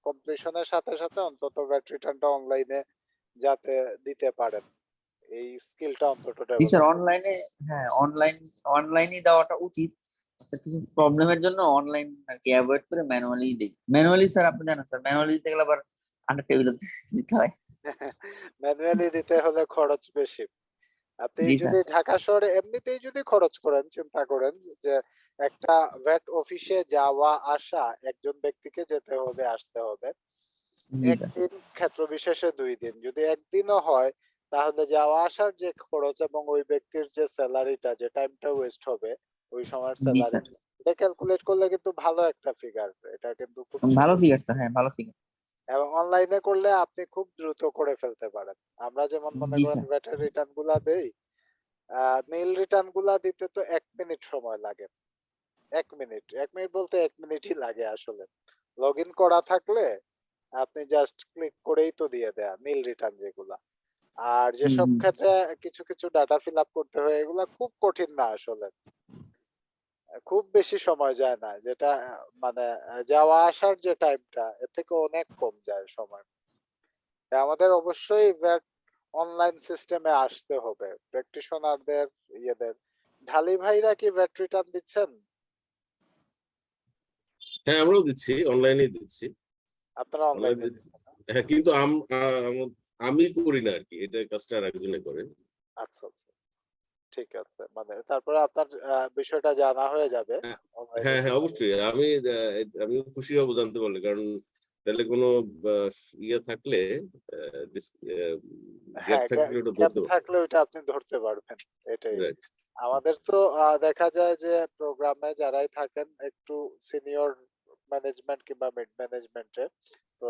S1: কমপ্লিশন এর সাথে, সাথে অন্তত ভ্যাট রিটার্নটা অনলাইনে যাতে দিতে পারেন। এই স্কিলটা অন্তত
S3: জি স্যার,
S1: ডেভেলপ করতে
S3: অনলাইনে, হ্যাঁ, অনলাইনই দেওয়াটা উচিত। কিছু প্রবলেমের জন্য অনলাইন আরকি এভয়েড করে ম্যানুয়ালি দেই। ম্যানুয়ালি স্যার আপনি জানেন স্যার, ম্যানুয়ালি দিতে গেলে আবার আন্ডার টেবিলে দিতে হয়।
S1: ম্যানুয়ালি দিতে হলে খরচ বেশি। আপনি
S3: জি স্যার।
S1: যদি ঢাকা শহরে এমনিতেই যদি খরচ করেন, চিন্তা করেন যে একটা ভ্যাট অফিসে যাওয়া আসা একজন ব্যক্তিকে যেতে হবে, আসতে হবে।
S3: জি স্যার।
S1: একদিন ক্ষেত্র বিশেষে ২ দিন। যদি একদিনও হয় তাহলে যাওয়া আসার যে খরচ এবং ওই ব্যক্তির যে সেলারিটা, যে টাইমটা ওয়েস্ট হবে ওই সময়ের
S3: জি
S1: সেলারি,
S3: স্যার।
S1: এটা ক্যালকুলেট করলে কিন্তু ভালো একটা ফিগার। এটা কিন্তু খুব
S3: ভালো
S1: সীমিত।
S3: ফিগার স্যার, হ্যাঁ, ভালো ফিগার।
S1: এবং অনলাইনে করলে আপনি খুব দ্রুত করে ফেলতে পারেন। আমরা যেমন মনে
S3: জি
S1: করেন
S3: স্যার।
S1: ভ্যাটের রিটার্ন গুলা দেই, নিল রিটার্ন গুলা দিতে তো ১ মিনিট সময় লাগে। ১ মিনিট। ১ মিনিট বলতে ১ মিনিটই লাগে আসলে। লগইন করা থাকলে আপনি জাস্ট ক্লিক করেই তো দিয়ে দেয়া নিল রিটার্ন যেগুলা। আর
S3: হুম,
S1: যেসব
S3: হুম।
S1: ক্ষেত্রে কিছু, কিছু ডাটা ফিল আপ করতে হয় এগুলা খুব কঠিন না আসলে। খুব বেশি সময় যায় না। যেটা মানে যাওয়া আসার যে টাইমটা এর থেকে অনেক কম যায় সময়। তাই আমাদের অবশ্যই ভ্যাট অনলাইন সিস্টেমে আসতে হবে। প্র্যাকটিশনারদের ইয়েদের। ঢালি ভাইরা কি ভ্যাট রিটার্ন দিচ্ছেন?
S2: হ্যাঁ, আমরাও দিচ্ছি, অনলাইনেই দিচ্ছি।
S1: আপনারা
S2: অনলাইন
S1: অনলাইনে দিচ্ছেন না?
S2: হ্যাঁ, কিন্তু আমি করি না আরকি। এটা কাজটা আরেকজনে করেন।
S1: আচ্ছা, আচ্ছা। ঠিক আছে। মানে তারপরে আপনার বিষয়টা জানা হয়ে যাবে
S2: হ্যাঁ,
S1: অনলাইনে
S2: হ্যাঁ, হ্যাঁ,
S1: কিভাবে।
S2: অবশ্যই। আমিও খুশি হব জানতে পারলে। কারণ তাহলে কোনো আ ইয়ে থাকলে আ ডিস আ গ্যাপ
S1: হ্যাঁ,
S2: থাকলে ওটা
S1: গ্যাপ
S2: ধরতে পারবো।
S1: থাকলে ওইটা আপনি ধরতে পারবেন। এটাই।
S2: রাইট।
S1: আমাদের তো দেখা যায় যে প্রোগ্রামে যারাই থাকেন একটু সিনিয়র ম্যানেজমেন্ট কিংবা মিড ম্যানেজমেন্টে। তো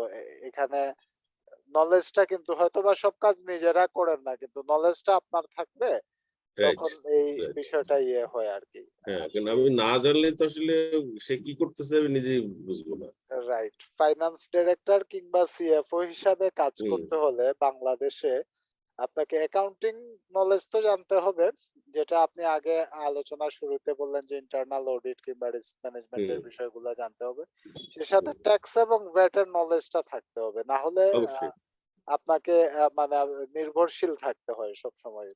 S1: এখানে নলেজটা কিন্তু হয়তোবা সব কাজ নিজেরা করেন না। কিন্তু নলেজটা আপনার থাকলে
S2: রাইট,
S1: তখন এই
S2: রাইট।
S1: বিষয়টা ইয়ে হয় আরকি।
S2: হ্যাঁ, কারণ
S1: আসলে
S2: আমি না জানলে তো আসলে সে কি করতেছে আমি নিজেই বুঝবো না।
S1: রাইট। ফাইন্যান্স ডিরেক্টর কিংবা সিএফও হিসাবে কাজ
S2: হুম,
S1: করতে হলে বাংলাদেশে আপনাকে অ্যাকাউন্টিং নলেজ তো জানতে হবে। যেটা আপনি আগে আলোচনার শুরুতে বললেন যে ইন্টারনাল অডিট কিংবা রিস্ক ম্যানেজমেন্ট
S2: হুম,
S1: এর বিষয়গুলো জানতে হবে। সে সাথে
S2: হুম।
S1: ট্যাক্স এবং ভ্যাট এর নলেজটা থাকতে হবে। না হলে
S2: অবশ্যই।
S1: আপনাকে মানে নির্ভরশীল থাকতে হয় সবসময়।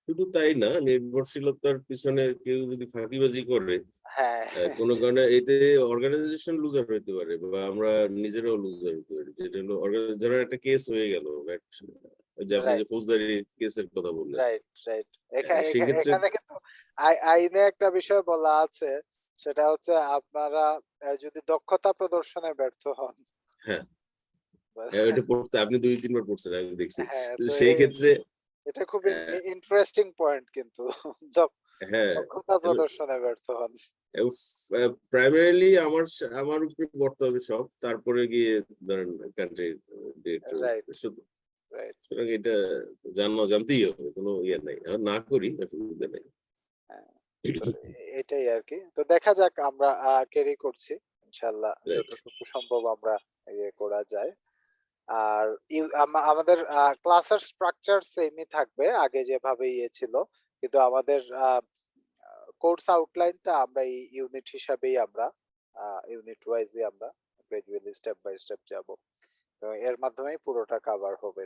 S2: শুধু তাই না, নির্ভরশীলতার পিছনে কেউ যদি ফাঁকিবাজি করে
S1: হ্যাঁ,
S2: কোনো কারণে এতে অর্গানাইজেশন লুজার হইতে পারে বা আমরা নিজেরাও লুজার হইতে পারি। যেটা হলো ধরেন একটা কেস হয়ে গেল, ওই যে আপনি যে
S1: রাইট,
S2: ফৌজদারি কেসের কথা বললেন।
S1: Right, right.
S2: সেক্ষেত্রে
S1: এখানে কিন্তু আইনে একটা বিষয় বলা আছে। সেটা হচ্ছে আপনারা যদি দক্ষতা প্রদর্শনে ব্যর্থ হন।
S2: হ্যাঁ, ওইটা পড়তে আপনি ২-৩ বার পড়ছেন আমি দেখছি।
S1: হ্যাঁ,
S2: তো
S1: তো
S2: সেই ক্ষেত্রে
S1: এটা খুব
S2: অ্যা
S1: ইন্টারেস্টিং পয়েন্ট কিন্তু। দক্ষ
S2: হ্যাঁ,
S1: দক্ষতা প্রদর্শনে ব্যর্থ হন।
S2: এবং প্রাইমারিলি আমার উপরে পড়তে হবে সব। তারপরে গিয়ে ধরেন কান্ট্রি ডিরেক্টর
S1: রাইট,
S2: শুধু
S1: রাইট।
S2: সুতরাং এটা জানতেই হবে। কোনো ইয়ে নাই। আর না করি অসুবিধা নাই।
S1: হ্যাঁ, তো এটাই আরকি। তো দেখা যাক আমরা ক্যারি করছি। ইনশাআল্লাহ
S2: রাইট।
S1: যতটুকু সম্ভব আমরা ইয়ে করা যায়। আর আমাদের ক্লাসের স্ট্রাকচার সেমই থাকবে। আগে যেভাবে ইয়ে ছিল। কিন্তু আমাদের কোর্স আউটলাইনটা আমরা এই ইউনিট হিসাবেই আমরা ইউনিট ওয়াইজই আমরা গ্র্যাজুয়ালি স্টেপ বাই স্টেপ যাব। তো এর মাধ্যমেই পুরোটা কভার হবে।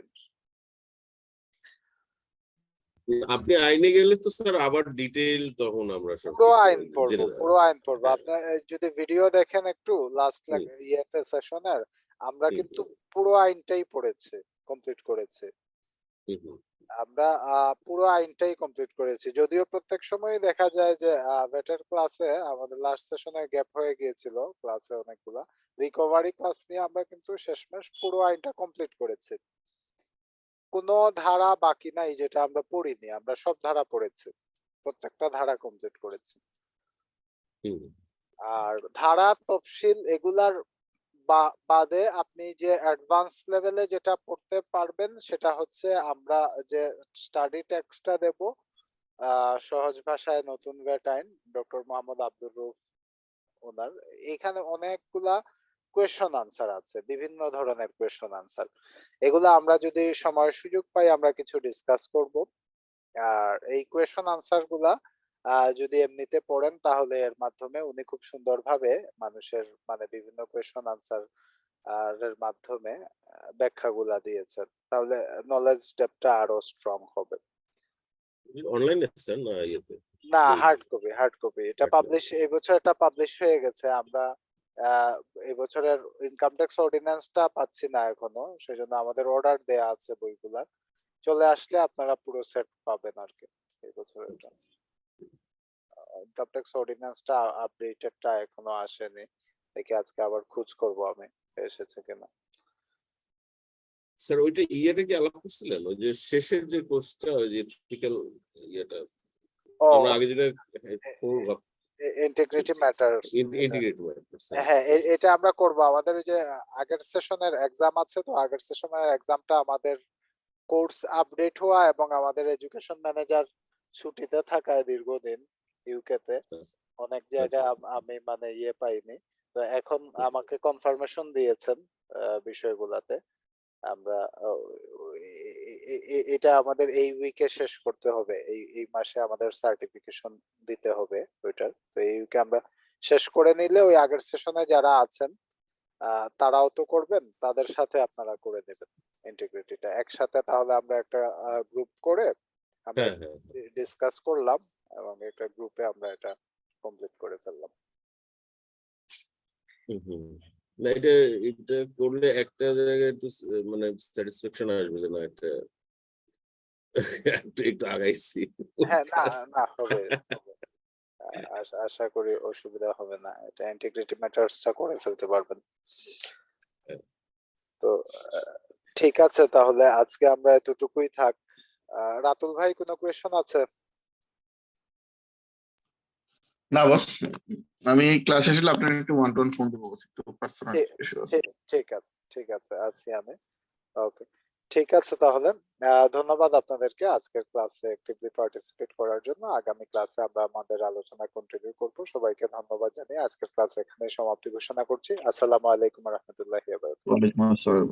S2: আপনি আইনে গেলে তো স্যার আবার ডিটেইল তখন আমরা সব
S1: পুরো
S2: ঠিক
S1: আইন
S2: জেনে
S1: পড়বো,
S2: যাবো।
S1: পুরো আইন পড়বো।
S2: হ্যাঁ।
S1: আপনার যদি ভিডিও দেখেন একটু লাস্ট
S2: হুম,
S1: ইয়েতে সেশনের, আমরা
S2: হুম,
S1: কিন্তু পুরো আইনটাই পড়েছি, কমপ্লিট করেছি।
S2: হুম, হুম,
S1: আমরা পুরো আইনটাই কমপ্লিট করেছি। যদিও প্রত্যেক সময়ই দেখা যায় যে বেটার ক্লাসে আমাদের লাস্ট সেশনে গ্যাপ হয়ে গিয়েছিল ক্লাসে অনেকগুলা। রিকভারি ক্লাস নিয়ে আমরা কিন্তু শেষমেশ পুরো আইনটা কমপ্লিট করেছি। কোনো ধারা বাকি নাই যেটা আমরা পড়িনি। আমরা সব ধারা পড়েছি। প্রত্যেকটা ধারা কমপ্লিট করেছি।
S2: হুম।
S1: আর ধারা তফসিল এগুলার বাদে আপনি যে অ্যাডভান্স লেভেলে যেটা পড়তে পারবেন সেটা হচ্ছে আমরা যে স্টাডি টেক্সটটা দেব সহজ ভাষায় নতুন ভেট আইন ডক্টর মোহাম্মদ আব্দুর রউফ ওনার। এখানে অনেকগুলা কোয়েশ্চন আনসার আছে, বিভিন্ন ধরনের কোয়েশ্চন আনসার। এগুলা আমরা যদি সময় সুযোগ পাই আমরা কিছু ডিসকাস করব। আর এই কোয়েশ্চন আনসার গুলা যদি এমনিতে পড়েন তাহলে এর মাধ্যমে উনি খুব সুন্দরভাবে মানুষের মানে বিভিন্ন কোয়েশ্চন আনসার এর মাধ্যমে ব্যাখ্যাগুলা দিয়েছেন। তাহলে নলেজ ডেপটা আরো স্ট্রং হবে।
S2: অনলাইনে স্যার না ইয়েতে
S1: না,
S2: বই?
S1: Hard copy, hard copy. এটা
S2: Hard copy।
S1: পাবলিশ এই বছর এটা পাবলিশ হয়ে গেছে। আমরা এই বছরের ইনকাম ট্যাক্স অর্ডিন্যান্সটা পাচ্ছি না এখনো, সেজন্য আমাদের অর্ডার দেয়া আছে বইগুলা। চলে আসলে আপনারা পুরো সেট পাবেন আর কি এই বছরের। ইনকাম ট্যাক্স অর্ডিন্যান্সটা আপডেটেডটা এখনো আসেনি। দেখি আজকে আবার খোঁজ করব আমি এসেছে কিনা।
S2: স্যার ওইটা ইয়েটা কি আলাপ করছিলেন ওই যে শেষের যে কোর্সটা ওই যে এথিক্যাল ইয়েটা
S1: ও
S2: আমরা আগে যেটা করব
S1: ইন্টিগ্রিটি ম্যাটারস এটা।
S2: Integrate sir.
S1: হ্যাঁ, এটা আমরা করব। আমাদের ওই যে আগের সেশনের এক্সাম আছে, তো আগের সেশনের এক্সামটা আমাদের কোর্স আপডেট হওয়া এবং আমাদের এডুকেশন ম্যানেজার ছুটিতে থাকায় দীর্ঘদিন ইউকে তে অনেক জায়গায়
S2: আচ্ছা
S1: আমি মানে ইয়ে পাইনি। তো এখন
S2: আচ্ছা।
S1: আমাকে কনফার্মেশন দিয়েছেন বিষয়গুলাতে। আমরা এটা আমাদের এই উইকে শেষ করতে হবে। এই মাসে আমাদের সার্টিফিকেশন দিতে হবে ওইটার। তো এই উইকে আমরা শেষ করে নিলে ওই আগের সেশনে যারা আছেন তারাও তো করবেন, তাদের সাথে আপনারা করে নেবেন ইন্টিগ্রিটিটা একসাথে। তাহলে আমরা একটা গ্রুপ করে আমরা
S2: হ্যাঁ হ্যাঁ
S1: ডিসকাস করলাম এবং একটা গ্রুপে আমরা এটা কমপ্লিট করে ফেললাম।
S2: হুম, হুম। না এটা এটা করলে একটা জায়গায় একটু মানে স্যাটিসফ্যাকশন আসবে যে না এটা একটু একটু আগাইছি।
S1: হ্যাঁ, না, না হবে, হবে। আশা করি অসুবিধা হবে না। এটা ইন্টিগ্রিটি ম্যাটারসটা করে ফেলতে পারবেন। তো ঠিক আছে, তাহলে আজকে আমরা এতটুকুই থাক। রাতুল ভাই কোনো কোয়েশ্চন আছে?
S4: না বস, আমি ক্লাস শেষ হলে আপনার একটু ওয়ান টু ওয়ান ফোন দেবো, একটু পার্সোনাল
S1: ঠিক
S4: ইস্যু আছে।
S1: ঠিক আছে, ঠিক আছে, আছি আমি। ওকে, ঠিক আছে তাহলে। ধন্যবাদ আপনাদেরকে আজকের ক্লাসে অ্যাক্টিভলি পার্টিসিপেট করার জন্য। আগামী ক্লাসে আমরা আমাদের আলোচনা কন্টিনিউ করব। সবাইকে ধন্যবাদ জানিয়ে আজকের ক্লাস এখানে সমাপ্তি ঘোষণা করছি। আসসালামু আলাইকুম রহমতুল্লাহি ওয়া বারাকাতুহু।
S4: ওয়ালাইকুম আসসালাম।